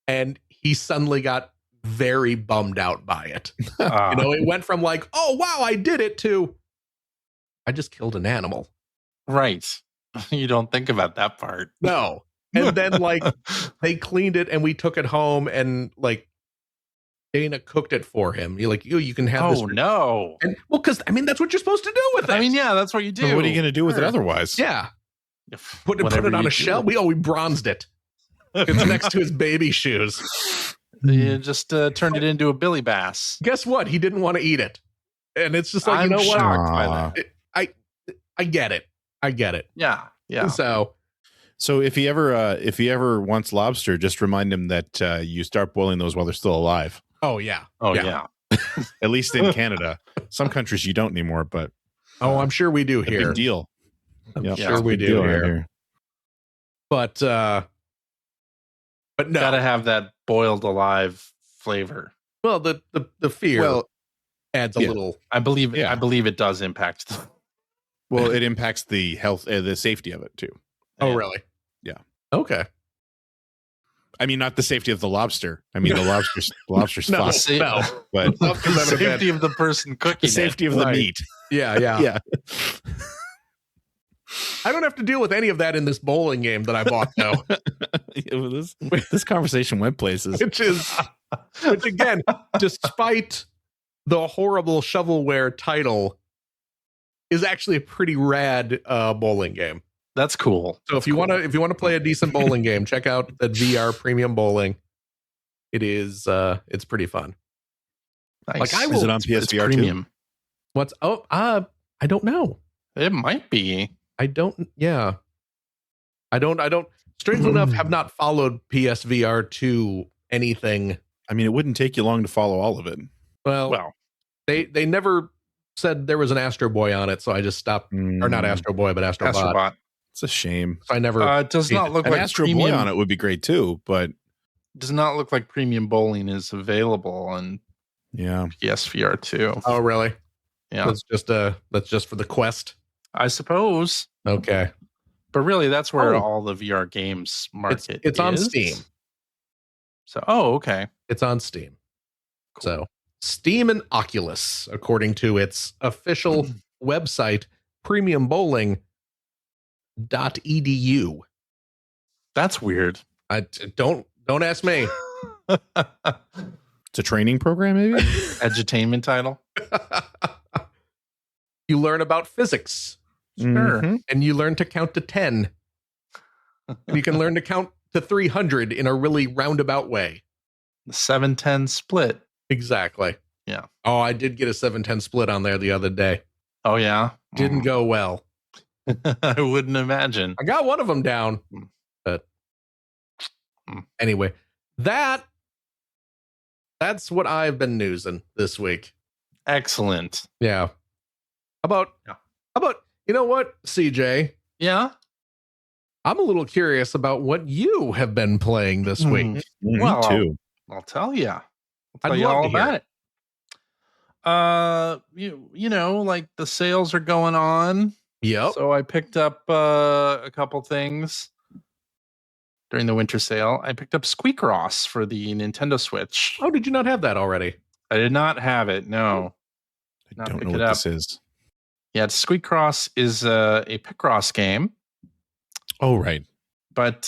And he suddenly got very bummed out by it. It went from like, "Oh, wow, I did it," to, "I just killed an animal."
Right. You don't think about that part.
No. And then like they cleaned it and we took it home, and like Dana cooked it for him. You're like, you can have this.
Oh, no.
And well, because that's what you're supposed to do with it.
I mean, yeah, that's what you do.
So what are you going to do with it otherwise?
Yeah. Put it
Whatever
on
you
a shell. We bronzed it. It's next to his baby shoes.
You just turned it into a Billy Bass.
Guess what? He didn't want to eat it. And it's just like,
I'm
you know what?
shocked by that.
I get it.
Yeah. Yeah.
So if he ever wants lobster, just remind him that you start boiling those while they're still alive.
Oh, yeah.
Oh, yeah.
At least in Canada. Some countries you don't anymore, but
Oh, I'm sure we do
a
here.
big deal.
I'm
Yeah,
sure we
Big
do
deal
here.
right here.
But no.
Gotta have that boiled alive flavor.
Well, the fear adds a
yeah.
little.
I believe
Yeah.
it does impact.
Well, it impacts the health, the safety of it too.
Oh, really?
Yeah.
Okay.
I mean, not the safety of the lobster. I mean, the lobster's
No,
fine,
no.
but
The safety of the person cooking
the safety of the
Right.
meat.
Yeah.
Yeah.
I don't have to deal with any of that in this bowling game that I bought, though.
This conversation went places.
which again, despite the horrible shovelware title, is actually a pretty rad bowling game.
That's cool.
So if you want to play a decent bowling game, check out the VR Premium Bowling. It is it's pretty fun.
Nice.
Like, I
Is
will-
it on
It's
PSVR too?
premium.
I don't know.
It might be.
I don't strangely enough have not followed PSVR 2 anything.
I mean, it wouldn't take you long to follow all of it.
Well, they never said there was an Astro Boy on it, so I just stopped. Or not Astro Boy, but Astrobot.
Astrobot.
It's a shame.
So I never.
It does not look
An
like
Astro
premium.
Boy on it would be great too, but
Does not look like premium bowling is available on
yeah.
PSVR 2.
Oh, really?
Yeah,
That's just for the Quest.
I suppose.
Okay.
But really, that's where
Oh.
all the VR games market
It's on
is.
Steam.
So, okay.
It's on Steam. So Steam and Oculus, according to its official website, premiumbowling.edu.
That's weird.
Don't ask me.
It's a training program, maybe?
Edutainment title.
You learn about physics,
Sure.
Mhm.
and you learn to count to 10. And you can learn to count to 300 in a really roundabout way.
The 7-10 split.
Exactly.
Yeah.
Oh, I did get a 7-10 split on there the other day.
Oh, yeah.
Didn't go well.
I wouldn't imagine.
I got one of them down. But anyway, that's what I've been newsing this week.
Excellent.
Yeah. How about you know what, CJ?
Yeah.
I'm a little curious about what you have been playing this week.
Me
Well,
too.
I'll tell you. I'll
I'd
tell you
love
all
to hear
about it. You know, like the sales are going on.
Yep.
So I picked up a couple things during the winter sale. I picked up Squeakross for the Nintendo Switch.
Oh, did you not have that already?
I did not have it. No.
I
not
don't
pick
know
it
what
up.
this is.
Yeah, Squeakross is a Picross game,
Oh, right.
but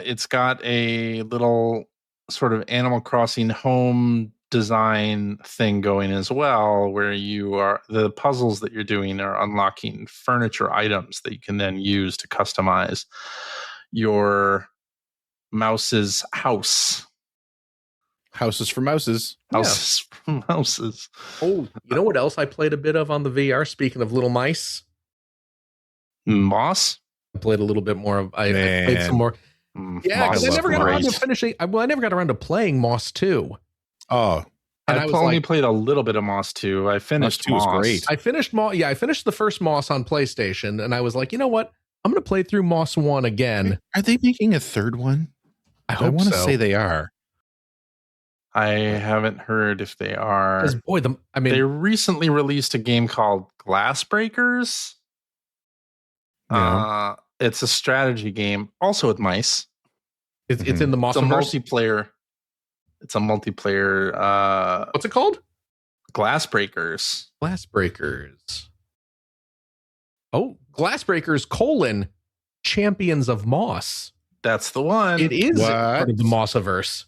it's got a little sort of Animal Crossing home design thing going as well, where the puzzles that you're doing are unlocking furniture items that you can then use to customize your mouse's house.
Houses for mouses.
Houses from houses.
Oh, you know what else I played a bit of on the VR? Speaking of little mice,
Moss?
I played a little bit more of. I played
Man.
some more. Yeah, because I never got around to
great.
finishing. I never got around to playing Moss 2.
Oh,
And
I only played a little bit of Moss 2. I finished
Moss 2
Moss.
was great.
I finished Moss. Yeah, I finished the first Moss on PlayStation, and I was like, you know what? I'm going to play through Moss 1 again.
Are they making a third one?
I
want to
so.
say they are.
I haven't heard if they are.
Because boy,
they recently released a game called Glass Breakers.
Yeah.
It's a strategy game, also with mice.
It's in the Moss
multiplayer. It's a multiplayer.
What's it called?
Glass Breakers.
Glass Breakers. Oh, Glass Breakers : Champions of Moss.
That's the one.
It is part of the Mossiverse.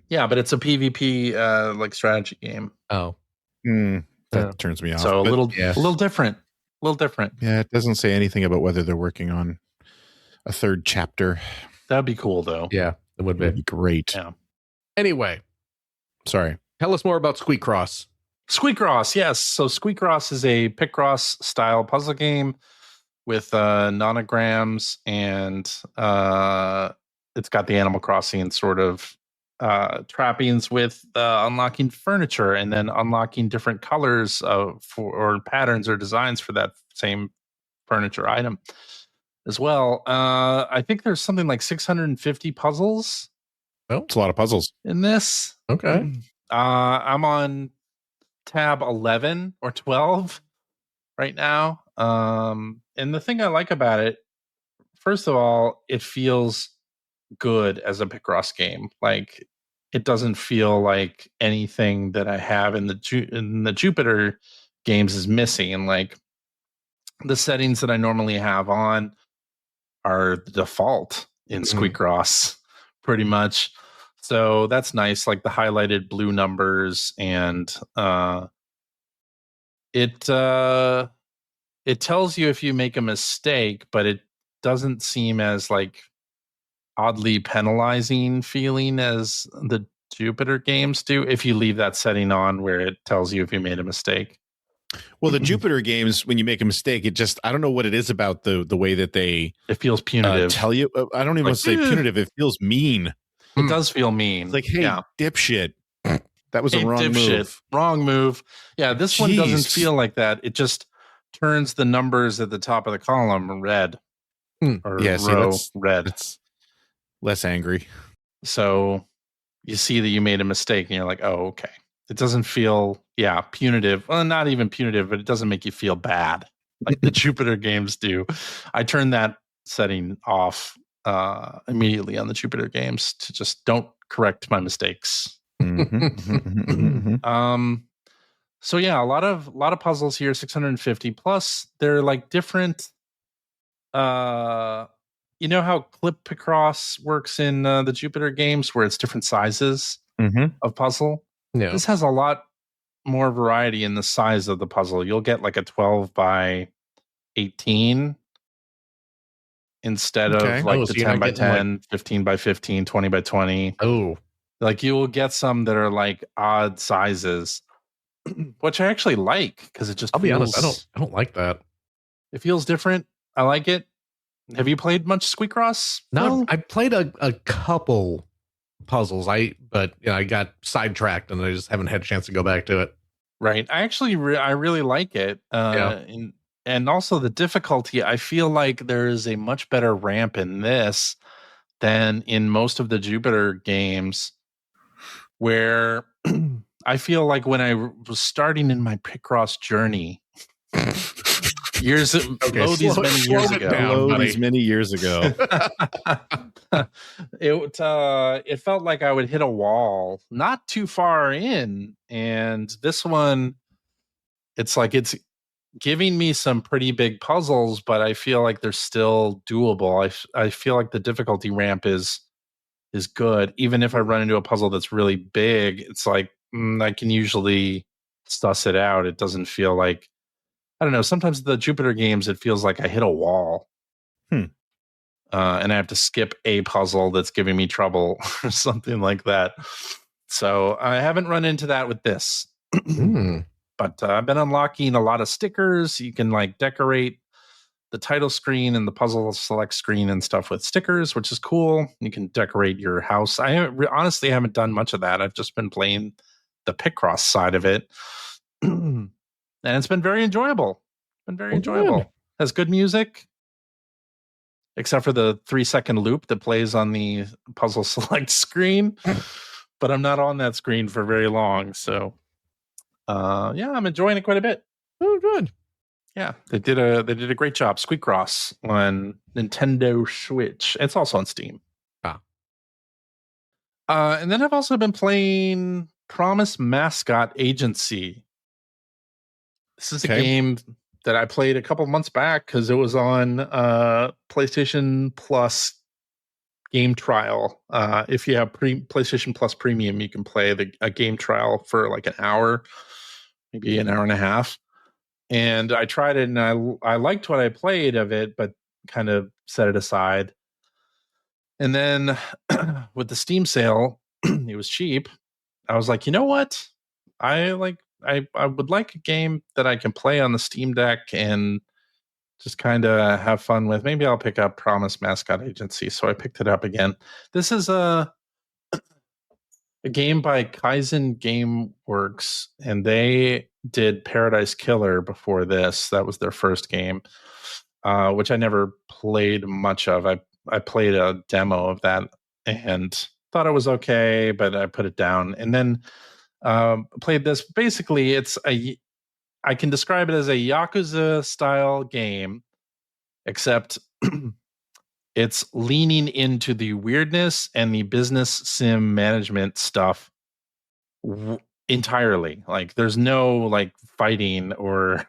Yeah, but it's a PvP like strategy game.
Oh,
that turns me off.
So a little different. A little different.
Yeah, it doesn't say anything about whether they're working on a third chapter.
That'd be cool, though.
Yeah, it would
be great.
Yeah.
Anyway,
sorry.
Tell us more about Squeakross.
Squeakross, yes. So Squeakross is a Picross style puzzle game with nonograms, and it's got the Animal Crossing sort of trappings with unlocking furniture and then unlocking different colors or patterns or designs for that same furniture item as well. I think there's something like 650 puzzles.
Well, it's a lot of puzzles
in this.
Okay.
I'm on tab 11 or 12 right now. And the thing I like about it, first of all, it feels good as a Picross game. Like, it doesn't feel like anything that I have in the Jupiter games is missing. Like, the settings that I normally have on are the default in Squeakross, pretty much. So that's nice, like the highlighted blue numbers, and it tells you if you make a mistake, but it doesn't seem as like oddly penalizing feeling as the Jupiter games do if you leave that setting on where it tells you if you made a mistake.
Well, the Jupiter games, when you make a mistake, it just, I don't know what it is about the way that it
feels punitive.
Tell you, I don't even want to say punitive. It feels mean.
It does feel mean.
It's like, hey, dipshit. That was a wrong move.
Wrong move. Yeah, this one doesn't feel like that. It just turns the numbers at the top of the column red. Or row red.
It's less angry.
So you see that you made a mistake and you're like, oh, okay. It doesn't feel, punitive. Well, not even punitive, but it doesn't make you feel bad like the Jupiter games do. I turned that setting off immediately on the Jupiter games to just don't correct my mistakes. So yeah, a lot of puzzles here, 650 plus. They're like different. You know how Clip Picross works in the Jupiter games, where it's different sizes of puzzle.
Yeah.
This has a lot more variety in the size of the puzzle. You'll get like a 12 by 18 instead of like the 10 by 10, 15 by 15, 20 by 20.
Oh,
like you will get some that are like odd sizes, which I actually like because it just.
I'll be honest, I don't like that.
It feels different. I like it. Have you played much Squeakross?
No, I played a couple puzzles. I got sidetracked and I just haven't had a chance to go back to it.
Right. I actually I really like it. And also the difficulty. I feel like there is a much better ramp in this than in most of the Jupiter games, where I feel like when I was starting in my Picross journey years
many years ago,
it felt like I would hit a wall not too far in, and this one, it's like it's giving me some pretty big puzzles, but I feel like they're still doable. I feel like the difficulty ramp is good. Even if I run into a puzzle that's really big, it's like I can usually suss it out. It doesn't feel like, I don't know. Sometimes the Jupiter games, it feels like I hit a wall, and I have to skip a puzzle that's giving me trouble or something like that. So I haven't run into that with this. But I've been unlocking a lot of stickers. You can like decorate the title screen and the puzzle select screen and stuff with stickers, which is cool. You can decorate your house. I honestly haven't done much of that. I've just been playing the Picross side of it. And it's been very enjoyable. Good. Has good music, except for the 3-second loop that plays on the puzzle select screen. But I'm not on that screen for very long. So, I'm enjoying it quite a bit.
Oh, good.
Yeah, they did a great job. Squeakross on Nintendo Switch. It's also on Steam. And then I've also been playing Promise Mascot Agency. This is a game that I played a couple months back because it was on PlayStation Plus game trial. If you have PlayStation Plus Premium, you can play a game trial for like an hour, maybe an hour and a half. And I tried it, and I liked what I played of it, but kind of set it aside. And then with the Steam sale, it was cheap. I was like, you know what? I would like a game that I can play on the Steam Deck and just kind of have fun with. Maybe I'll pick up Promise Mascot Agency. So I picked it up again. This is a game by Kaizen Gameworks, and they did Paradise Killer before this. That was their first game, which I never played much of. I played a demo of that and thought it was okay, but I put it down. And then played this. Basically, I can describe it as a Yakuza style game, except it's leaning into the weirdness and the business sim management stuff entirely. Like there's no like fighting or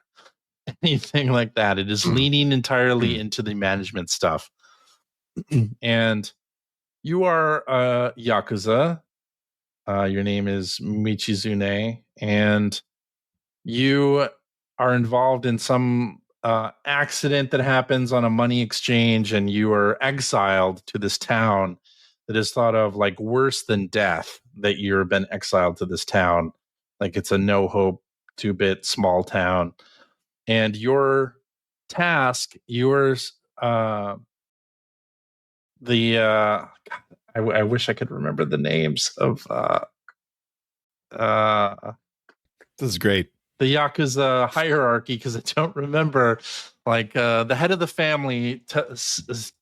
anything like that. It is leaning entirely into the management stuff. And you are Yakuza. Your name is Michizune, and you are involved in some accident that happens on a money exchange, and you are exiled to this town that is thought of like worse than death, that you've been exiled to this town. Like it's a no hope 2-bit small town. And your task, I wish I could remember the names of
this is great.
The Yakuza hierarchy, because I don't remember. Like the head of the family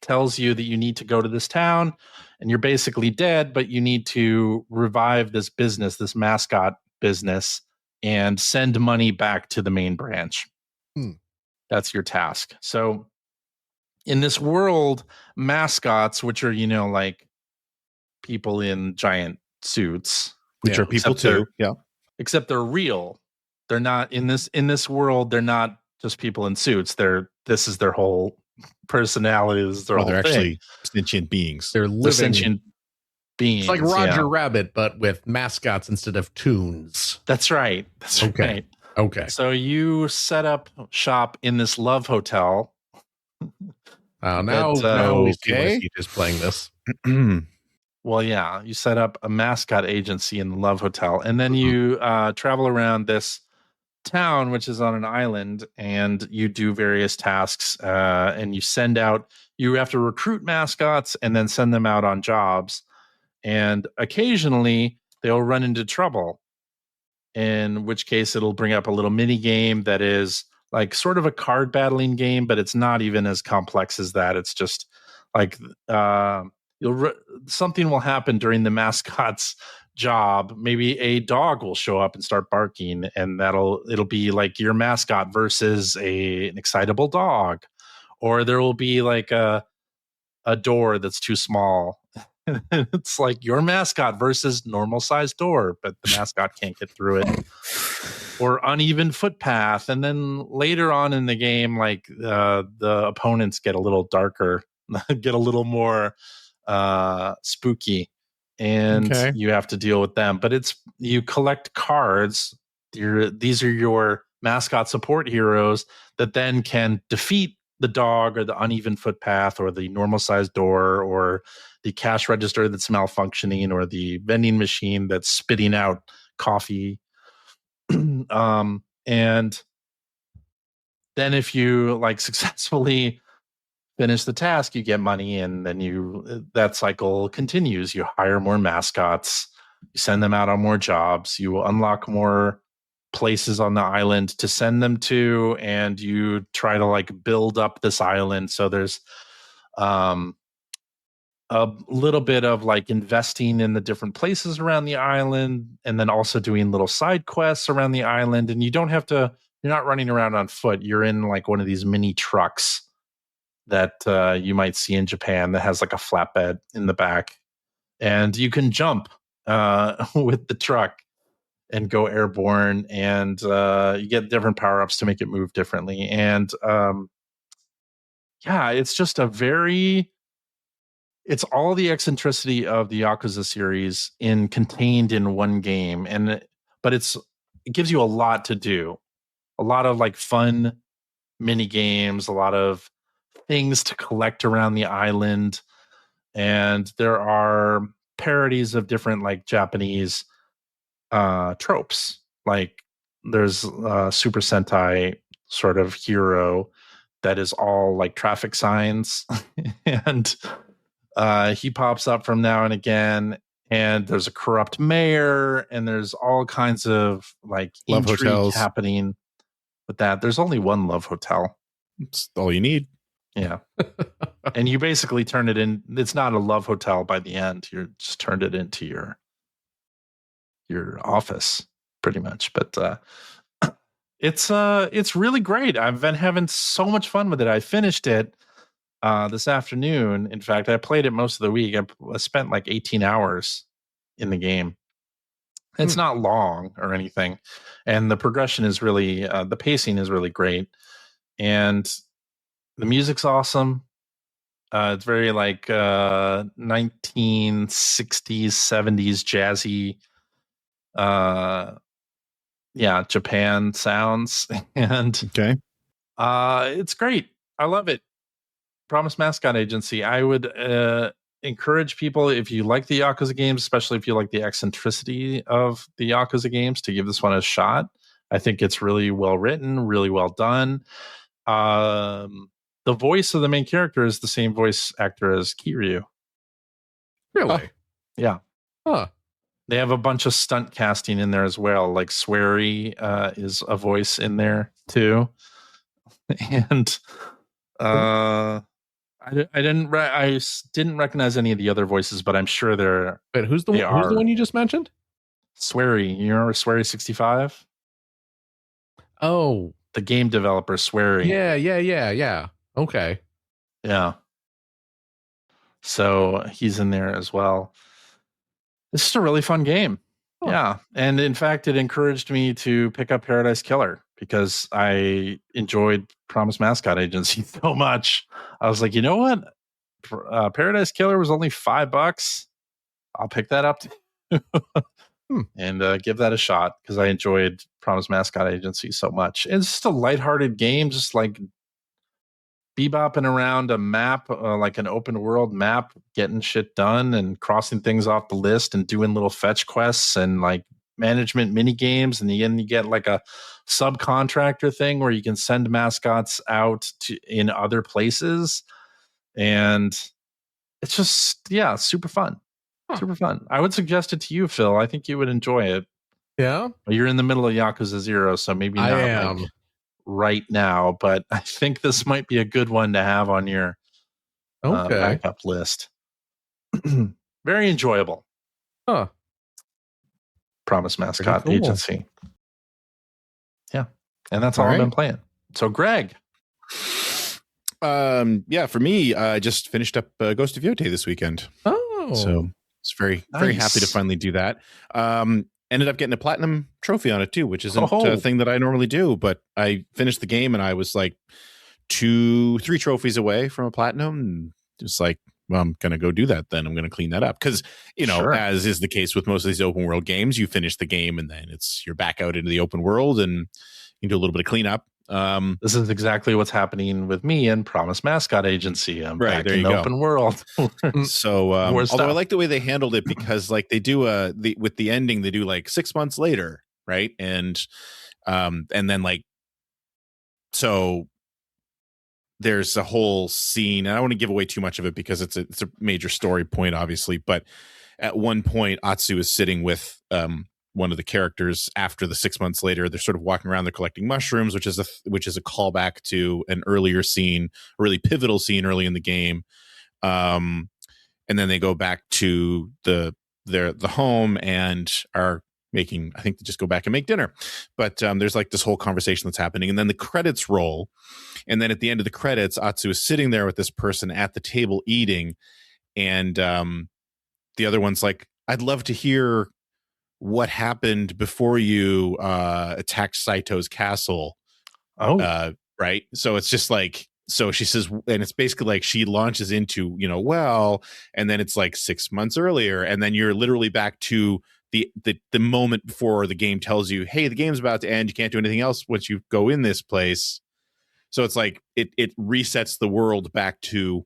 tells you that you need to go to this town, and you're basically dead, but you need to revive this business, this mascot business, and send money back to the main branch. That's your task. So in this world, mascots, which are, like people in giant suits,
which are people too. Yeah.
Except they're real. They're not in this world. They're not just people in suits. This is their whole personality. This is their whole
they're
thing.
Actually sentient beings.
They're living
sentient beings.
It's like Roger Rabbit, but with mascots instead of tunes.
That's right. That's right.
Okay.
So you set up shop in this love hotel.
Now we see why Siege is playing this.
Well, yeah, you set up a mascot agency in the love hotel, and then you travel around this town, which is on an island, and you do various tasks, and you have to recruit mascots and then send them out on jobs, and occasionally they'll run into trouble, in which case it'll bring up a little mini game that is like sort of a card battling game, but it's not even as complex as that. It's just like something will happen during the mascot's job. Maybe a dog will show up and start barking, and it'll be like your mascot versus an excitable dog, or there will be like a door that's too small. It's like your mascot versus normal sized door, but the mascot can't get through it. Or uneven footpath, and then later on in the game, like the opponents get a little darker, get a little more spooky, and you have to deal with them. But you collect cards. These are your mascot support heroes that then can defeat the dog or the uneven footpath or the normal sized door or the cash register that's malfunctioning or the vending machine that's spitting out coffee. And then if you like successfully finish the task, you get money, and then that cycle continues. You hire more mascots, you send them out on more jobs, you unlock more places on the island to send them to, and you try to like build up this island. So there's a little bit of like investing in the different places around the island, and then also doing little side quests around the island. And you're not running around on foot. You're in like one of these mini trucks that you might see in Japan that has like a flatbed in the back, and you can jump with the truck and go airborne, and you get different power-ups to make it move differently. And it's just it's all the eccentricity of the Yakuza series contained in one game, but it gives you a lot to do, a lot of like fun mini games, a lot of things to collect around the island, and there are parodies of different like Japanese tropes. Like there's a Super Sentai sort of hero that is all like traffic signs, and he pops up from now and again. And there's a corrupt mayor, and there's all kinds of like
love hotels
happening with that. There's only one love hotel.
It's all you need.
Yeah. And you basically turn it in. It's not a love hotel by the end. You're just turned it into your office pretty much. But it's really great. I've been having so much fun with it. I finished it this afternoon. In fact, I played it most of the week. I spent like 18 hours in the game. It's not long or anything. And the progression is really, the pacing is really great. And the music's awesome. It's very like 1960s, 70s jazzy, Japan sounds. And
okay,
it's great. I love it. Promise Mascot Agency. I would encourage people, if you like the Yakuza games, especially if you like the eccentricity of the Yakuza games, to give this one a shot. I think it's really well written, really well done. The voice of the main character is the same voice actor as Kiryu.
Really?
Yeah.
Huh.
They have a bunch of stunt casting in there as well. Like Swery is a voice in there too. And I didn't recognize any of the other voices, but I'm sure they're.
Wait, who's the one you just mentioned?
Swery. You remember Swery 65?
Oh,
the game developer Swery.
Yeah. Okay.
Yeah. So he's in there as well. This is a really fun game. Oh. Yeah. And in fact, it encouraged me to pick up Paradise Killer because I enjoyed Promise Mascot Agency so much. I was like, you know what? Paradise Killer was only $5. I'll pick that up and give that a shot because I enjoyed Promise Mascot Agency so much. It's just a lighthearted game, just like bebopping around a map, like an open world map, getting shit done and crossing things off the list and doing little fetch quests and like management mini games. And then you get like a subcontractor thing where you can send mascots out in other places. And it's just, super fun. Super fun. I would suggest it to you, Phil. I think you would enjoy it.
Yeah.
You're in the middle of Yakuza 0, so maybe not. I am. Like, right now, but I think this might be a good one to have on your backup list. Very enjoyable. Promise Mascot Agency. Yeah. And that's all I've been playing. So Greg.
For me, I just finished up Ghost of Yotei this weekend.
Oh.
So it's very happy to finally do that. Ended up getting a platinum trophy on it too, which isn't a thing that I normally do, but I finished the game and I was like 2-3 trophies away from a platinum, and just like, well, I'm going to go do that then. I'm going to clean that up. Because, as is the case with most of these open world games, you finish the game and then you're back out into the open world and you do a little bit of cleanup.
This is exactly what's happening with me and Promise Mascot Agency. I'm
right
back
there.
In the open world.
So, although I like the way they handled it because, like, they do with the ending, they do like 6 months later, right? And then like So there's a whole scene, and I don't want to give away too much of it because it's a major story point, obviously. But at one point, Atsu is sitting with one of the characters after the 6 months later. They're sort of walking around, they're collecting mushrooms, which is a callback to an earlier scene, a really pivotal scene early in the game. And then they go back to the home and are making, I think they just go back and make dinner. But there's like this whole conversation that's happening, and then the credits roll. And then at the end of the credits, Atsu is sitting there with this person at the table eating. And the other one's like, I'd love to hear what happened before you attacked Saito's castle.
Oh,
right. So it's just like, so she says, and it's basically like she launches into, well, and then it's like 6 months earlier. And then you're literally back to the moment before the game tells you, hey, the game's about to end. You can't do anything else once you go in this place. So it's like it resets the world back to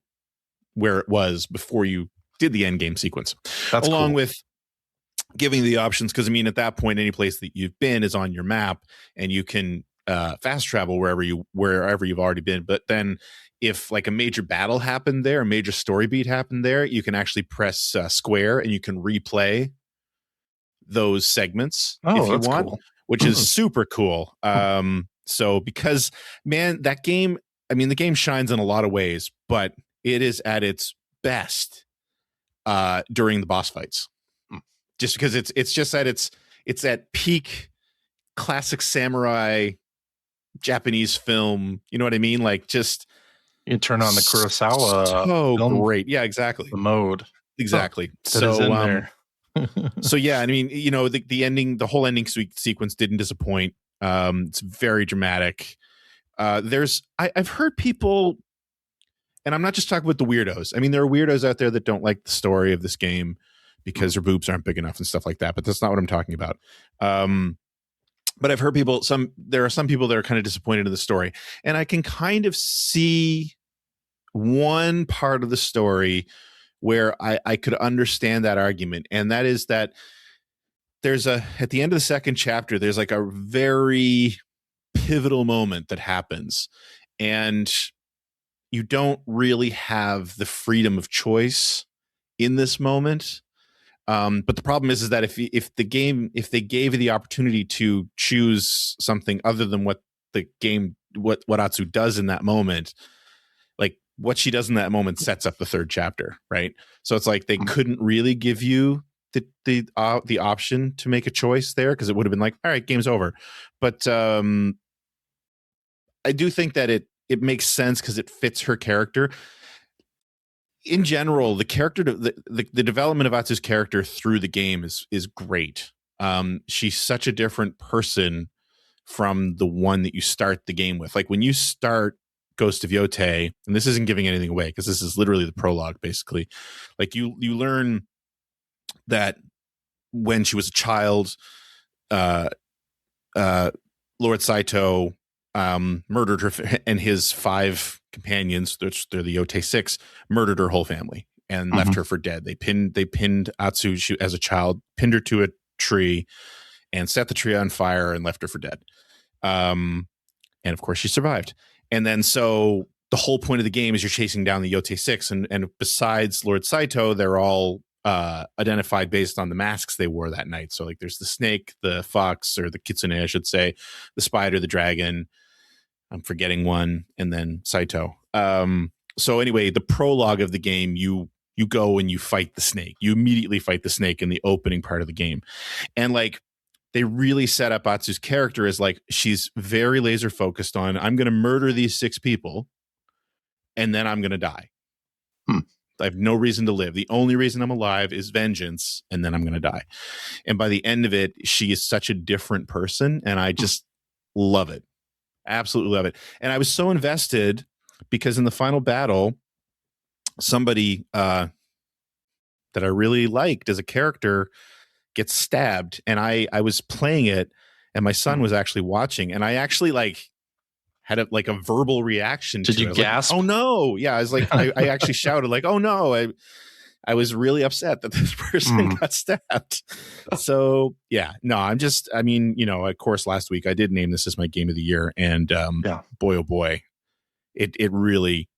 where it was before you did the end game sequence.
That's
along
cool.
with giving the options, because I mean, at that point, any place that you've been is on your map, and you can fast travel wherever you've already been. But then, if like a major battle happened there, a major story beat happened there, you can actually press square and you can replay those segments if you want,
cool.
which is super cool. So because, man, that game, I mean, the game shines in a lot of ways, but it is at its best during the boss fights. Just because it's just at it's at peak classic samurai Japanese film. You know what I mean? Like, just
you turn on the Kurosawa film.
Great. Yeah, exactly.
The mode.
Exactly.
That is in there.
So yeah, I mean, the ending, the whole ending sequence didn't disappoint. It's very dramatic. I've heard people, and I'm not just talking about the weirdos. I mean, there are weirdos out there that don't like the story of this game because their boobs aren't big enough and stuff like that. But that's not what I'm talking about. But I've heard there are some people that are kind of disappointed in the story, and I can kind of see one part of the story where I could understand that argument. And that is that at the end of the second chapter, there's like a very pivotal moment that happens, and you don't really have the freedom of choice in this moment. But the problem is that if they gave you the opportunity to choose something other than what Atsu does in that moment, like what she does in that moment sets up the third chapter, right? So it's like they couldn't really give you the option to make a choice there, because it would have been like, all right, game's over. But I do think that it makes sense because it fits her character. In general, the character, the development of Atsu's character through the game is great. She's such a different person from the one that you start the game with. Like when you start Ghost of Yotei, and this isn't giving anything away because this is literally the prologue, basically. Like you learn that when she was a child, Lord Saito murdered her and his 5 companions, they're the Yotei 6, murdered her whole family and left her for dead. They pinned Atsu as a child, pinned her to a tree and set the tree on fire and left her for dead. And of course she survived. And then so the whole point of the game is you're chasing down the Yotei 6, and besides Lord Saito, they're all identified based on the masks they wore that night. So like there's the snake, the fox, or the kitsune, I should say, the spider, the dragon, I'm forgetting one, and then Saito. So anyway, the prologue of the game, you go and you fight the snake. You immediately fight the snake in the opening part of the game. And like they really set up Atsu's character as like, she's very laser focused on, I'm going to murder these 6 people and then I'm going to die. I have no reason to live. The only reason I'm alive is vengeance, and then I'm going to die. And by the end of it, she is such a different person, and I just love it. Absolutely love it. And I was so invested because in the final battle, somebody that I really liked as a character gets stabbed, and I was playing it, and my son was actually watching, and I actually like had a verbal reaction.
Did you gasp?
Like, oh no. Yeah. I was like, I actually shouted like, oh no. I was really upset that this person got stabbed. So yeah, no, I mean, of course, last week I did name this as my game of the year, and boy, oh boy, it really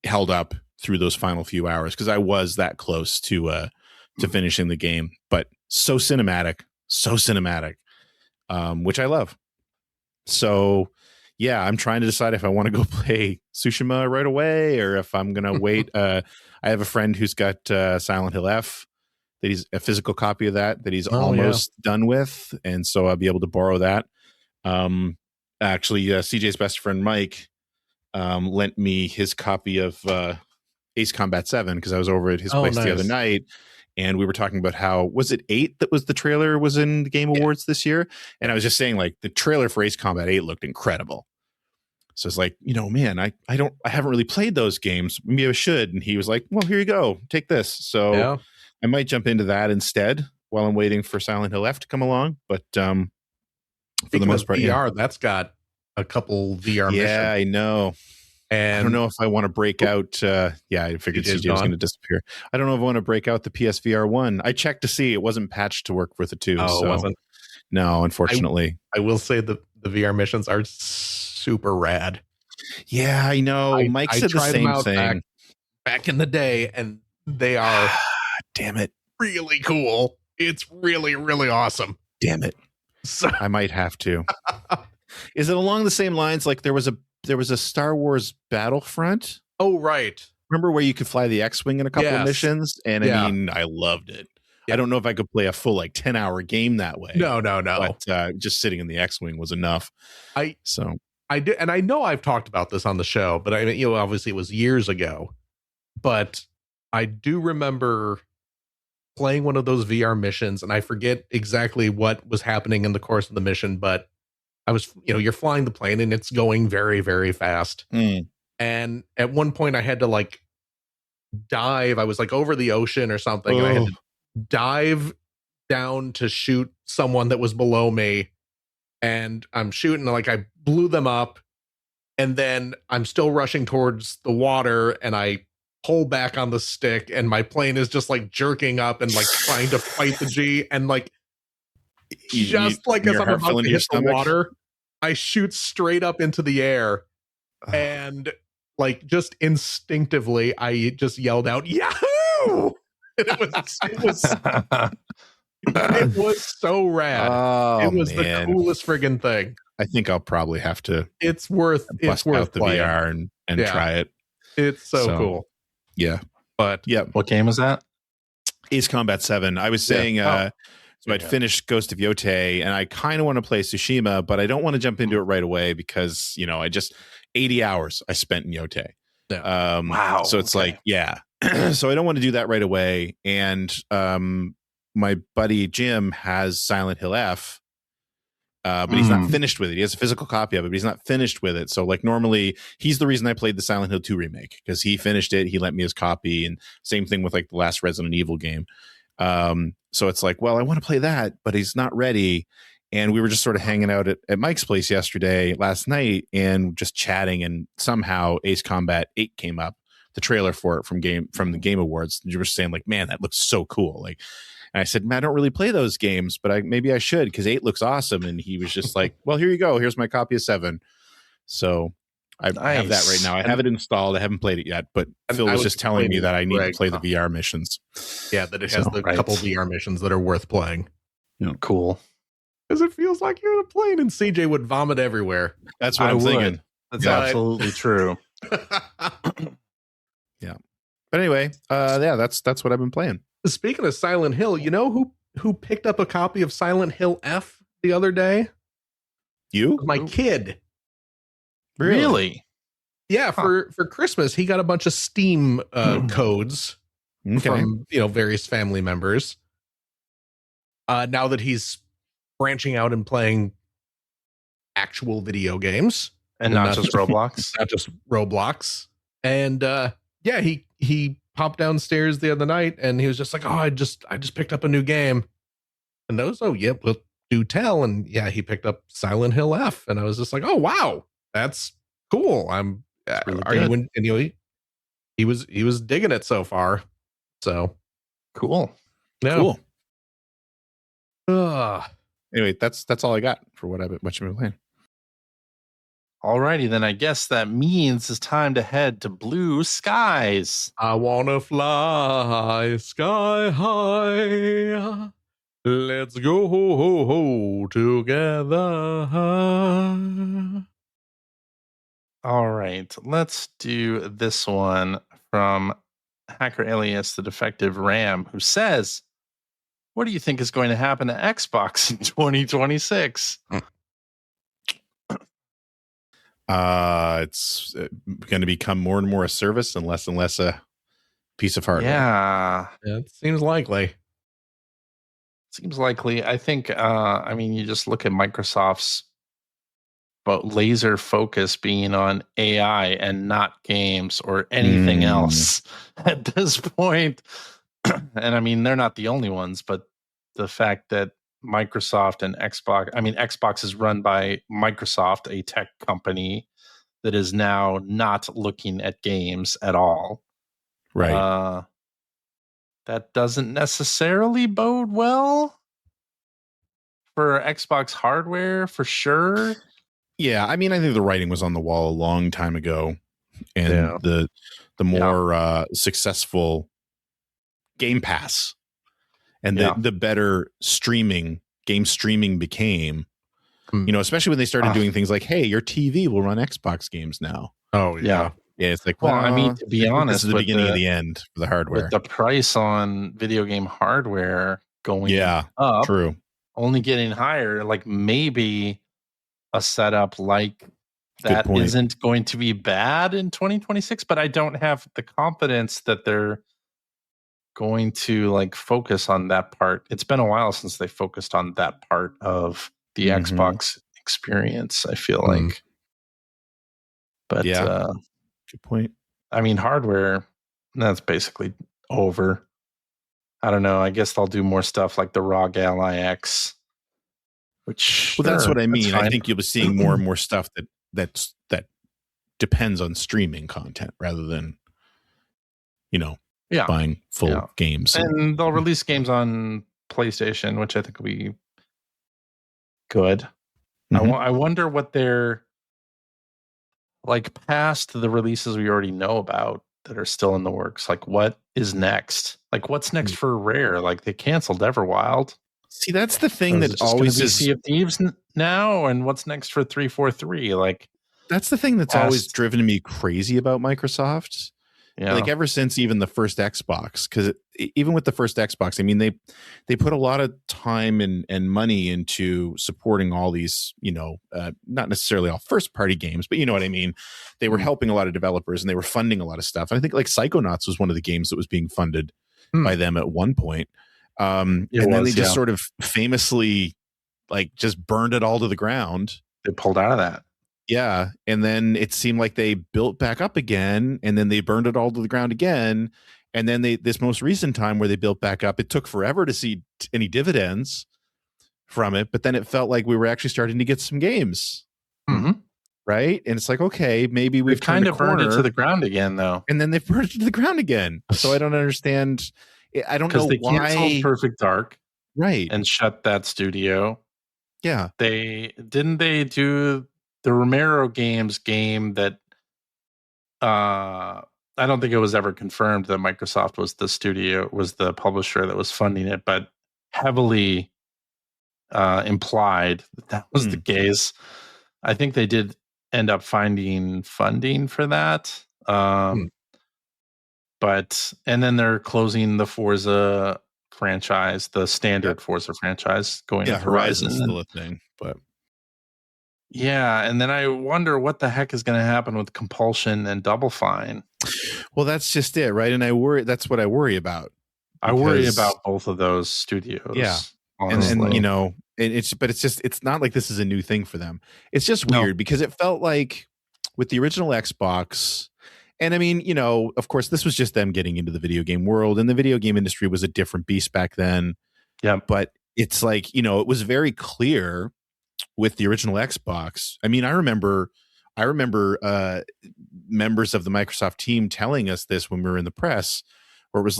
held up through those final few hours because I was that close to finishing the game, but so cinematic, which I love. So yeah, I'm trying to decide if I want to go play Tsushima right away or if I'm going to wait. I have a friend who's got Silent Hill F, that he's a physical copy of that he's almost done with. And so I'll be able to borrow that. Actually, CJ's best friend, Mike, lent me his copy of Ace Combat 7 because I was over at his place the other night. And we were talking about how, was it 8 that was the trailer was in the Game Awards this year? And I was just saying, like, the trailer for Ace Combat 8 looked incredible. So it's like, man, I haven't really played those games. Maybe I should. And he was like, well, here you go. Take this. So I might jump into that instead while I'm waiting for Silent Hill F to come along. But for the most part,
VR, that's got a couple VR missions.
Yeah, I know. And I don't know if I want to break out. I figured CJ was going to disappear. I don't know if I want to break out the PSVR 1. I checked to see it wasn't patched to work with the 2.
Oh,
so.
It wasn't?
No, unfortunately.
I will say the VR missions are super rad.
Yeah, I know. Mike said the same thing.
Back in the day, and they are
damn it,
really cool. It's really, really awesome.
Damn it. So I might have to. Is it along the same lines? Like there was a Star Wars Battlefront.
Oh, right.
Remember where you could fly the X-Wing in a couple of missions? And I mean, I loved it. Yeah. I don't know if I could play a full 10-hour game that way.
No.
But just sitting in the X-Wing was enough.
I did, and I know I've talked about this on the show, but I mean, obviously it was years ago. But I do remember playing one of those VR missions, and I forget exactly what was happening in the course of the mission, but I was, you're flying the plane and it's going very, very fast. And at one point I had to dive. I was over the ocean or something. And I had to dive down to shoot someone that was below me. And I'm shooting, I blew them up. And then I'm still rushing towards the water and I pull back on the stick and my plane is just jerking up and trying to fight the G. And as I'm about to hit the water, I shoot straight up into the air, and just instinctively, I just yelled out "Yahoo!" And it was so rad. It was the coolest friggin' thing.
I think I'll probably have to.
It's worth
out the
playing.
VR and try it.
It's so cool.
Yeah,
but
what game is that?
Ace Combat 7. I was saying, so I'd finished Ghost of Yotei, and I kind of want to play Tsushima, but I don't want to jump into it right away because I just 80 hours I spent in Yotei.
Yeah.
Wow. So it's so I don't want to do that right away. And my buddy Jim has Silent Hill F. But he's not finished with it. He has a physical copy of it, but he's not finished with it. So normally he's the reason I played the Silent Hill 2 remake because he finished it. He lent me his copy, and same thing with the last Resident Evil game. So it's well, I want to play that, but he's not ready. And we were just sort of hanging out at Mike's place last night and just chatting. And somehow Ace Combat 8 came up, the trailer for it from the Game Awards. And you were saying man, that looks so cool. And I said, man, I don't really play those games, but maybe I should because 8 looks awesome. And he was just well, here you go. Here's my copy of 7. So I have that right now. I have it installed. I haven't played it yet, but Phil was just telling me that I need to play the VR missions.
Yeah, that it has couple VR missions that are worth playing.
Cool.
Because it feels like you're in a plane and CJ would vomit everywhere.
That's what I'm thinking.
That's absolutely true.
Yeah. But anyway, that's what I've been playing.
Speaking of Silent Hill, you know who picked up a copy of Silent Hill F the other day?
You?
My kid.
Really?
Yeah, for Christmas, he got a bunch of Steam codes from various family members. Now that he's branching out and playing actual video games.
And not just Roblox.
Not just Roblox. And he popped downstairs the other night and he was just I just picked up a new game. And those, well, do tell. And he picked up Silent Hill F. And I was just oh wow, that's cool. I'm really are good. You in, and he was digging it so far. So
Cool.
Cool.
Ugh.
Anyway, that's all I got for what you've been playing.
Alrighty, then I guess that means it's time to head to blue skies.
I wanna fly sky high. Let's go together.
All right, let's do this one from Hacker Alias, the Defective Ram, who says, what do you think is going to happen to Xbox in 2026?
It's going to become more and more a service and less a piece of hardware.
Yeah,
it seems likely.
I think, you just look at Microsoft's laser focus being on AI and not games or anything else at this point. And they're not the only ones, but the fact that Microsoft and Xbox is run by Microsoft, a tech company that is now not looking at games at all.
Right.
That doesn't necessarily bode well for Xbox hardware, for sure.
Yeah, I think the writing was on the wall a long time ago, and the more successful Game Pass and the better game streaming became, especially when they started doing things like, hey, your TV will run Xbox games now.
Oh yeah.
Yeah, it's like,
to be honest,
this is the beginning of the end for the hardware.
With the price on video game hardware going up,
true,
only getting higher, like maybe a setup like that isn't going to be bad in 2026, but I don't have the confidence that they're going to focus on that part. It's been a while since they focused on that part of the Xbox experience, I feel like. But
good point.
Hardware, that's basically over. I don't know. I guess they'll do more stuff like the ROG Ally X.
That's what I mean. I think you'll be seeing more and more stuff that depends on streaming content rather than, buying full games.
And they'll release games on PlayStation, which I think will be good. I wonder what they're past the releases we already know about that are still in the works. What is next? What's next for Rare? They canceled Everwild.
See, that's the thing that always is
Sea of Thieves now, and what's next for 343?
That's the thing that's always driven me crazy about Microsoft.
Yeah.
Ever since even the first Xbox, because even with the first Xbox, they put a lot of time and money into supporting all these, not necessarily all first party games, but you know what I mean. They were helping a lot of developers and they were funding a lot of stuff. And I think Psychonauts was one of the games that was being funded by them at one point. Then they just sort of famously just burned it all to the ground.
They pulled out of that.
Yeah. And then it seemed like they built back up again, and then they burned it all to the ground again. And then this most recent time where they built back up, it took forever to see any dividends from it. But then it felt like we were actually starting to get some games. Right. And it's okay, maybe we've
kind of burned it to the ground again, though.
And then they've burned it to the ground again. So I don't understand. I don't know why.
Canceled Perfect Dark,
right,
and shut that studio.
Yeah,
they do the Romero Games game that I don't think it was ever confirmed that Microsoft was the publisher that was funding it, but heavily implied that was the case. I think they did end up finding funding for that. But then they're closing the Forza franchise, the standard Forza franchise, going to
Horizon's still a thing, but
and then I wonder what the heck is going to happen with Compulsion and Double Fine.
Well, that's just it, right? And that's what I worry about.
I worry about both of those studios.
Yeah, honestly. And it's not like this is a new thing for them. It's just weird because it felt like with the original Xbox. And of course, this was just them getting into the video game world, and the video game industry was a different beast back then.
Yeah.
But it's it was very clear with the original Xbox. I remember members of the Microsoft team telling us this when we were in the press, where it was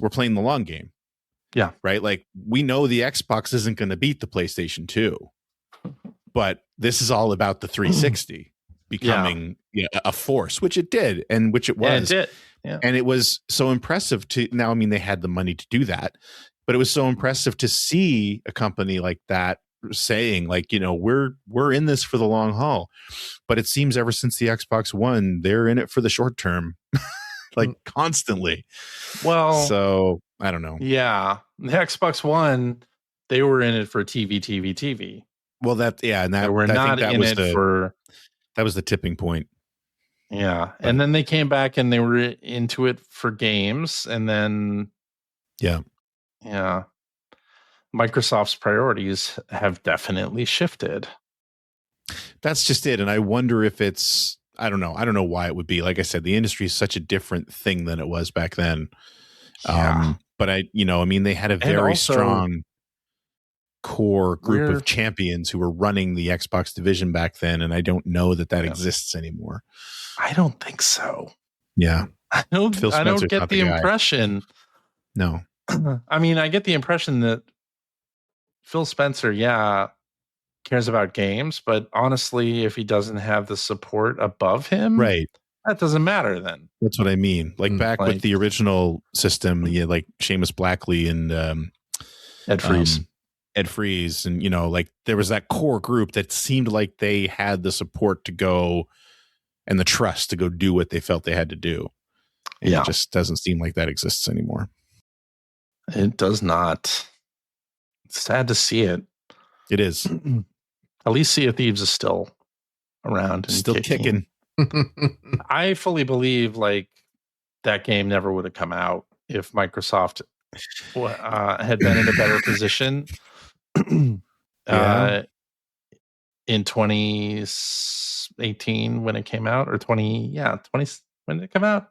we're playing the long game.
Yeah.
Right. Like, we know the Xbox isn't going to beat the PlayStation 2, but this is all about the 360 becoming a force, which it did, and which it was.
And it did. Yeah.
And it was so impressive now, I mean, they had the money to do that, but it was so impressive to see a company like that saying, like, we're in this for the long haul. But it seems ever since the Xbox One, they're in it for the short term, like constantly.
Well,
so I don't know.
Yeah. The Xbox One, they were in it for TV.
Well, and that
we're not in it for.
That was the tipping point.
Yeah. But, and then they came back and they were into it for games. And then.
Yeah.
Microsoft's priorities have definitely shifted.
That's just it. And I wonder if it's, I don't know why it would be. Like I said, the industry is such a different thing than it was back then.
Yeah.
But they had a very strong core group of champions who were running the Xbox division back then. And I don't know that exists anymore.
I don't think so.
Yeah.
I don't get the impression.
No.
I mean, I get the impression that Phil Spencer, cares about games, but honestly, if he doesn't have the support above him,
right,
that doesn't matter then.
That's what I mean. Like back with the original system, like Seamus Blackley and
Ed Freeze.
Ed Freeze, and like there was that core group that seemed like they had the support to go and the trust to go do what they felt they had to do. And it just doesn't seem like that exists anymore.
It does not. It's sad to see it.
It is.
At least Sea of Thieves is still around and
still kicking.
I fully believe like that game never would have come out if Microsoft had been in a better position in 2018 when it came out, or when did it come out?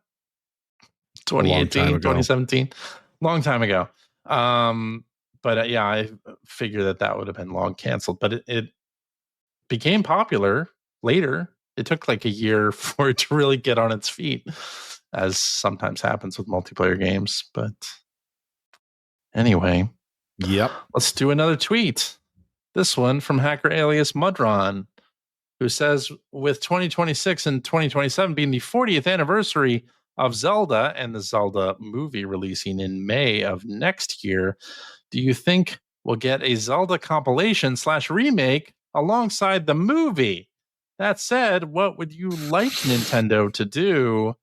2018, 2017, long time ago. But I figure that would have been long canceled. But it became popular later. It took like a year for it to really get on its feet, as sometimes happens with multiplayer games. But anyway, let's do another tweet. This one from hacker alias Mudron, who says, with 2026 and 2027 being the 40th anniversary of Zelda and the Zelda movie releasing in May of next year, do you think we'll get a Zelda compilation / remake alongside the movie? That said, what would you like Nintendo to do?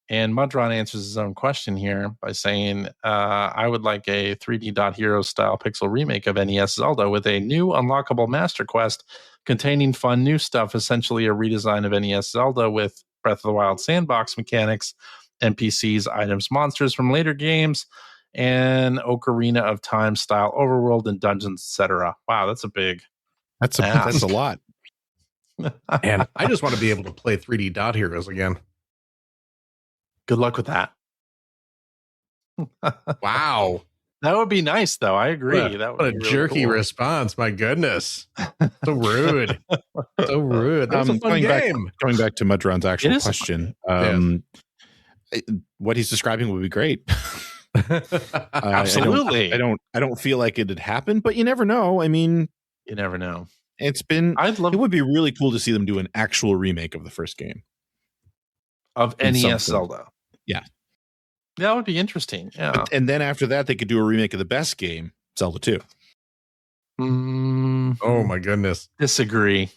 And Mudron answers his own question here by saying, I would like a 3D Dot Hero style pixel remake of NES Zelda with a new unlockable Master Quest containing fun new stuff, essentially a redesign of NES Zelda with Breath of the Wild sandbox mechanics, NPCs, items, monsters from later games, and Ocarina of Time style overworld and dungeons, etc. Wow, that's a
lot.
And I just want to be able to play 3D Dot Heroes again.
Good luck with that.
Wow.
That would be nice, though. I agree.
What a really jerky response. My goodness. So rude. So rude. That's a fun game.
Going back to Mudron's actual question, what he's describing would be great.
Absolutely.
I don't feel like it had happened, but you never know. I mean,
you never know.
It would be really cool to see them do an actual remake of the first game
of NES Zelda.
Yeah.
That would be interesting. Yeah.
And then after that, they could do a remake of the best game, Zelda 2.
Oh my goodness.
Disagree.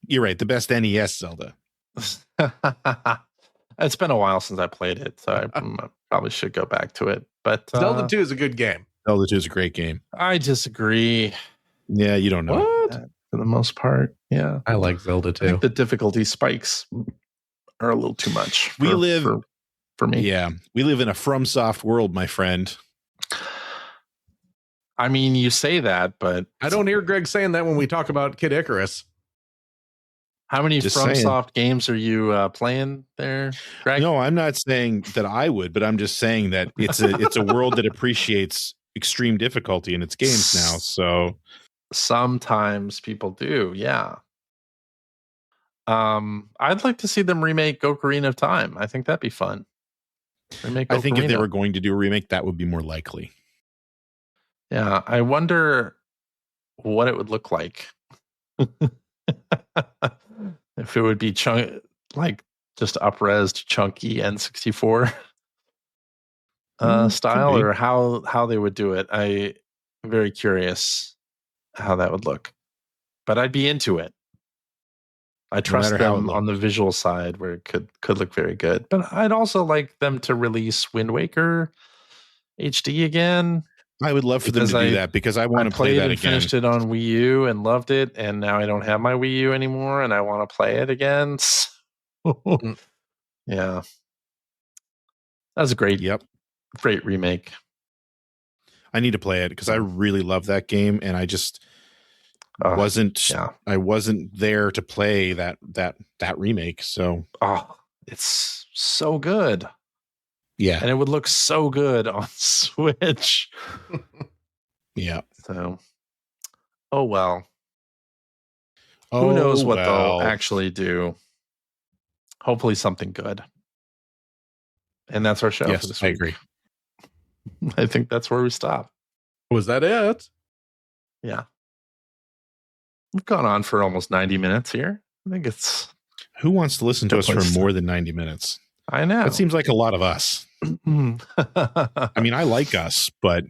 You're right. The best NES Zelda.
It's been a while since I played it, so I probably should go back to it. But
Zelda 2 is a good game.
Zelda 2 is a great game.
I disagree.
Yeah, you don't know.
What? For the most part, yeah.
I like Zelda 2.
I think the difficulty spikes are a little too much for me.
Yeah, we live in a FromSoft world, my friend.
I mean, you say that, but
I don't hear Greg saying that when we talk about Kid Icarus.
How many FromSoft games are you playing there, Greg?
No, I'm not saying that I would, but I'm just saying that it's a world that appreciates extreme difficulty in its games now. So
sometimes people do, yeah. I'd like to see them remake Ocarina of Time. I think that'd be fun. Remake
I think if they
Ocarina.
were going to do a remake, that would be more likely.
Yeah, I wonder what it would look like. If it would be like just up-resed chunky N64 style, or how they would do it. I'm very curious how that would look. But I'd be into it. I trust them on the visual side where it could look very good. But I'd also like them to release Wind Waker HD again.
I would love for them to do that because I want to play that again. I
finished it on Wii U and loved it, and now I don't have my Wii U anymore, and I want to play it again. Yeah, that was a great remake.
I need to play it because I really love that game, and I just wasn't there to play that remake. So
it's so good.
Yeah.
And it would look so good on Switch.
Yeah.
So, well. Who knows what they'll actually do? Hopefully something good. And that's our show for this week.
I agree.
I think that's where we stop.
Was that it?
Yeah. We've gone on for almost 90 minutes here. I think it's...
Who wants to listen to us for more than 90 minutes?
I know.
That seems like a lot of us. I mean, I like us, but...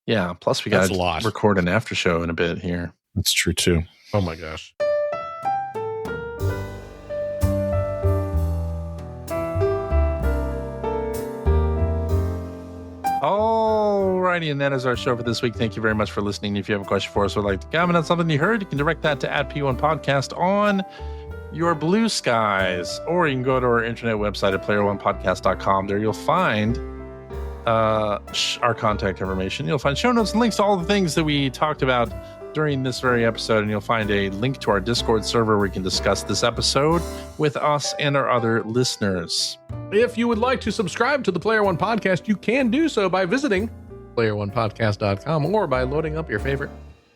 Yeah, plus we got to record an after show in a bit here.
That's true, too.
Oh, my gosh.
Alrighty, and that is our show for this week. Thank you very much for listening. If you have a question for us or would like to comment on something you heard, you can direct that to @P1 Podcast on your blue skies, or you can go to our internet website at player1podcast.com. There you'll find our contact information. You'll find show notes and links to all the things that we talked about during this very episode, and you'll find a link to our Discord server where you can discuss this episode with us and our other listeners.
If you would like to subscribe to the Player One Podcast, you can do so by visiting player1podcast.com or by loading up your favorite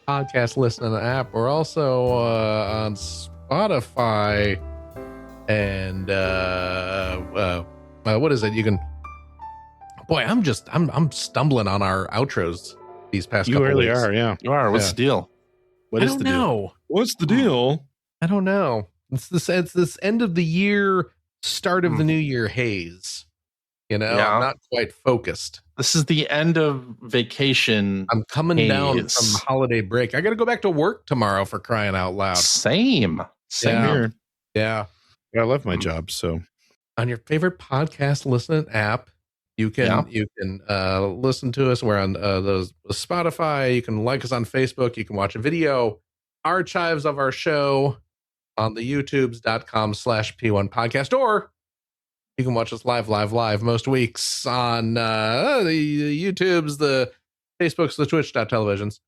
podcast listening app. We're also on Spotify and what is it? You can. Boy, I'm stumbling on our outros these past couple
really
weeks.
are, yeah.
You are. What's the deal?
What is the deal?
What's the deal? I don't know. It's this end of the year, start of the new year haze. You know, I'm not quite focused.
This is the end of vacation.
I'm coming down from holiday break. I got to go back to work tomorrow, for crying out loud.
Same
here.
Yeah.
I love my job. So
on your favorite podcast listening app, you can listen to us. We're on those Spotify. You can like us on Facebook. You can watch a video archives of our show on the youtubes.com/P1 podcast, or you can watch us live most weeks on the YouTubes, the Facebooks, the Twitch.televisions.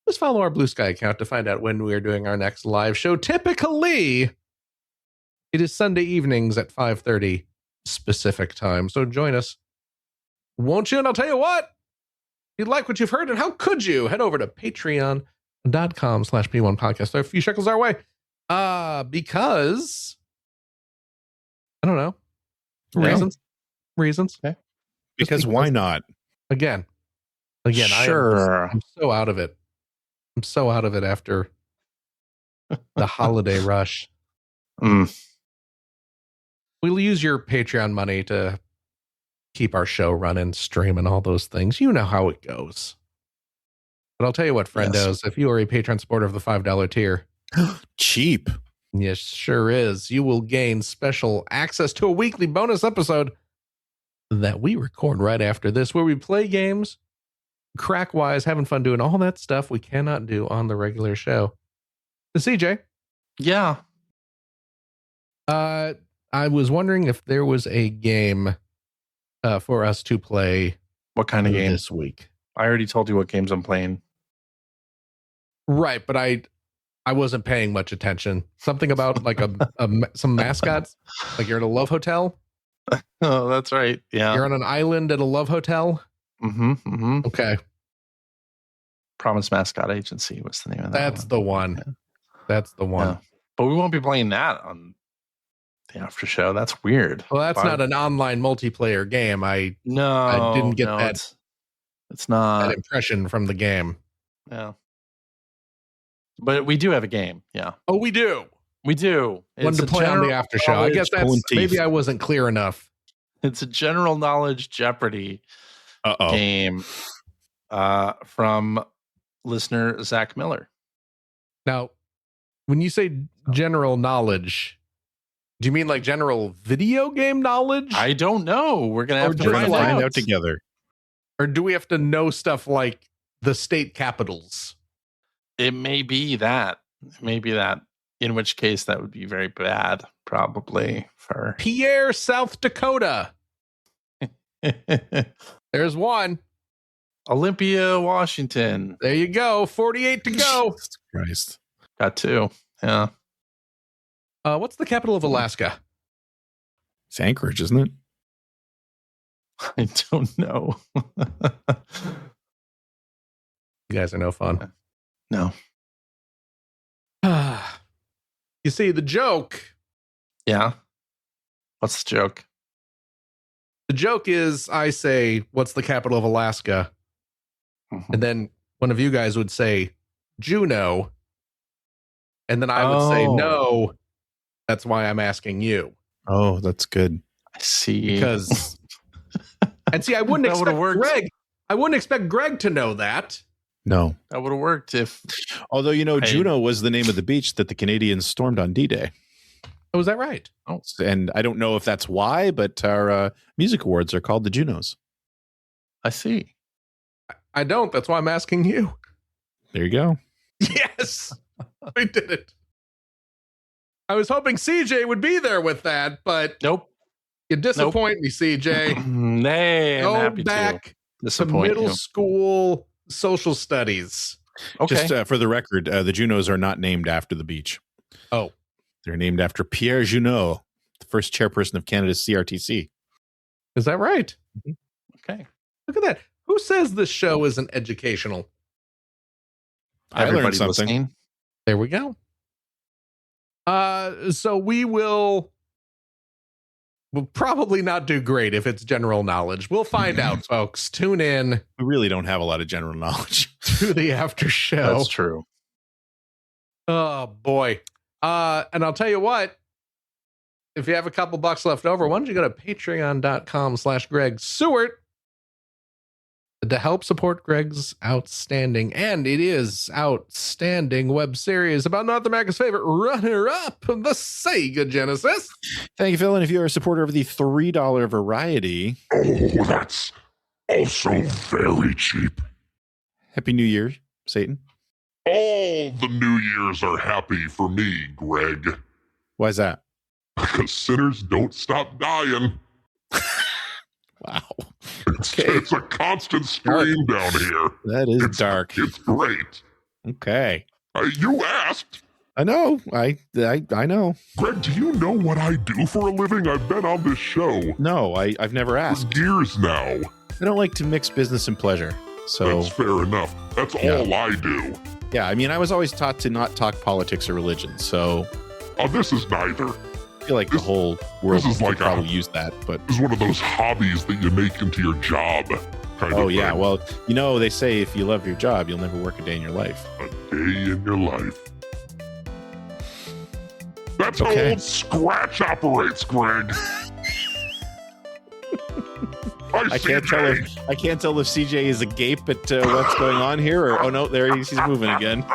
Just follow our Blue Sky account to find out when we're doing our next live show. Typically, it is Sunday evenings at 5:30 specific time. So join us. Won't you? And I'll tell you what, if you like what you've heard, and how could you? Head over to patreon.com/P1 podcast. Throw a few shekels our way. Because I don't know. Reasons. Okay.
Because why not?
Again.
Sure.
I'm so out of it. I'm so out of it after the holiday rush. We'll use your Patreon money to keep our show running, streaming, all those things. You know how it goes. But I'll tell you what, friendos, if you are a Patreon supporter of the $5 tier,
cheap.
Yes, sure is. You will gain special access to a weekly bonus episode that we record right after this, where we play games, crack-wise, having fun doing all that stuff we cannot do on the regular show. CJ?
Yeah.
I was wondering if there was a game for us to play.
What kind of game
this week?
I already told you what games I'm playing.
Right, but I wasn't paying much attention. Something about like some mascots, like you're at a love hotel.
Oh, that's right. Yeah,
you're on an island at a love hotel.
Mm-hmm.
Okay.
Promise Mascot Agency was the name of that.
That's the one. Yeah. That's the one. Yeah.
But we won't be playing that on The after show. That's weird.
Well, that's not an online multiplayer game. I didn't get that.
It's not
that impression from the game.
Yeah. But we do have a game. Yeah.
Oh, we do.
We do.
One to play on the after show. I guess that's maybe I wasn't clear enough.
It's a general knowledge Jeopardy game from listener Zach Miller.
Now, when you say general knowledge, do you mean like general video game knowledge?
I don't know. We're gonna have to
find out together.
Or do we have to know stuff like the state capitals?
It may be that. In which case, that would be very bad, probably for
Pierre, South Dakota. There's one.
Olympia, Washington.
There you go. 48 to go.
Jesus Christ.
Got 2. Yeah.
What's the capital of Alaska?
It's Anchorage, isn't it?
I don't know.
You guys are no fun.
No.
You see, the joke.
Yeah. What's the joke?
The joke is I say, what's the capital of Alaska? Mm-hmm. And then one of you guys would say, Juneau. And then I would say, no, that's why I'm asking you.
Oh, that's good.
I see.
Because, and see, I wouldn't expect Greg to know that.
No.
That would have worked if...
Although, Juneau was the name of the beach that the Canadians stormed on D-Day.
Oh, is that right?
Oh, and I don't know if that's why, but our music awards are called the Junos.
I see.
I don't. That's why I'm asking you.
There you go.
Yes. We did it. I was hoping CJ would be there with that, but...
Nope.
You disappoint me, CJ.
Nay,
Go
I'm happy
back
to
middle school social studies.
Okay. Just for the record, the Junos are not named after the beach.
Oh.
They're named after Pierre Junot, the first chairperson of Canada's CRTC.
Is that right?
Mm-hmm. Okay.
Look at that. Who says this show isn't educational?
I learned something.
Listening.
There we go. So we'll probably not do great if it's general knowledge. We'll find out, folks. Tune in.
We really don't have a lot of general knowledge
to the after show.
That's true.
Oh boy. And I'll tell you what, if you have a couple bucks left over, why don't you go to patreon.com/Greg Seward to help support Greg's outstanding, and it is outstanding, web series about North America's favorite runner-up, the Sega Genesis.
Thank you, Phil. And if you're a supporter of the $3 variety...
Oh, that's also very cheap.
Happy New Year, Satan.
All the New Years are happy for me, Greg.
Why's that?
Because sinners don't stop dying.
Wow.
It's a constant stream down here.
That is dark.
It's great.
Okay.
You asked.
I know. I know.
Greg, do you know what I do for a living? I've been on this show.
No, I've never asked.
For years now.
I don't like to mix business and pleasure. So
that's fair enough. That's all I do.
Yeah, I mean, I was always taught to not talk politics or religion, so...
Oh, this is neither.
I feel like the whole world could probably use that, but...
This is one of those hobbies that you make into your job, kind of
yeah,
thing.
Well, they say if you love your job, you'll never work a day in your life.
A day in your life. That's how old Scratch operates, Greg.
I can't tell if CJ is agape at what's going on here, or oh no, there he's moving again.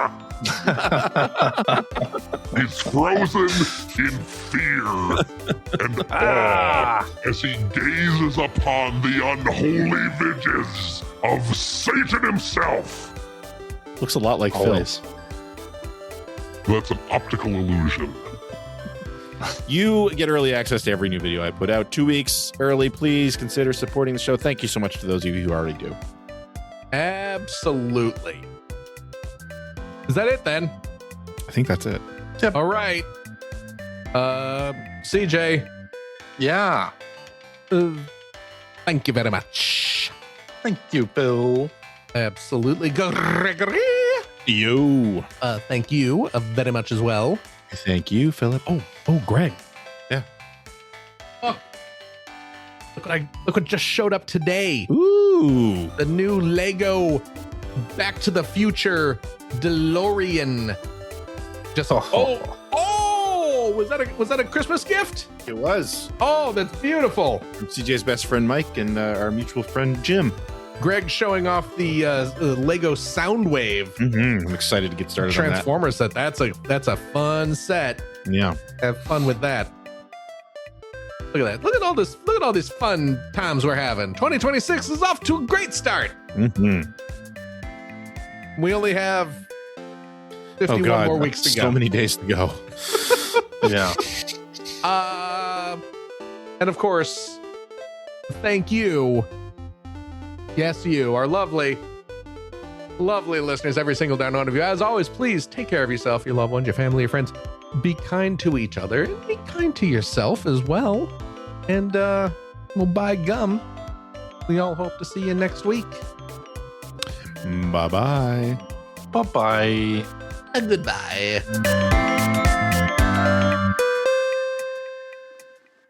He's frozen in fear and awe as he gazes upon the unholy visions of Satan himself.
Looks a lot like Phil's.
That's an optical illusion.
You get early access to every new video I put out 2 weeks early. Please consider supporting the show. Thank you so much to those of you who already do.
Absolutely. Is that it then?
I think that's it.
Yep. All right. CJ.
Yeah.
Thank you very much.
Thank you, Bill.
Absolutely. Gregory.
Yo.
Thank you very much as well.
Thank you, Philip.
Oh, Greg.
Yeah.
Look what just showed up today.
Ooh.
The new Lego Back to the Future DeLorean. Just was that a Christmas gift?
It was.
Oh, that's beautiful.
From CJ's best friend Mike and our mutual friend Jim.
Greg showing off the Lego Soundwave.
Mm-hmm. I'm excited to get started
Transformer set. That's a fun set.
on that. Yeah.
Have fun with that. Look at that. Look at all these fun times we're having. 2026 is off to a great start.
Mm-hmm.
We only have 51 more weeks to go.
So many days to go.
Yeah.
And of course, thank you. Yes, you are lovely listeners, every single darn one of you. As always, please take care of yourself, your loved ones, your family, your friends. Be kind to each other and be kind to yourself as well. And well, by gum, we all hope to see you next week.
Bye-bye.
Bye-bye.
And goodbye.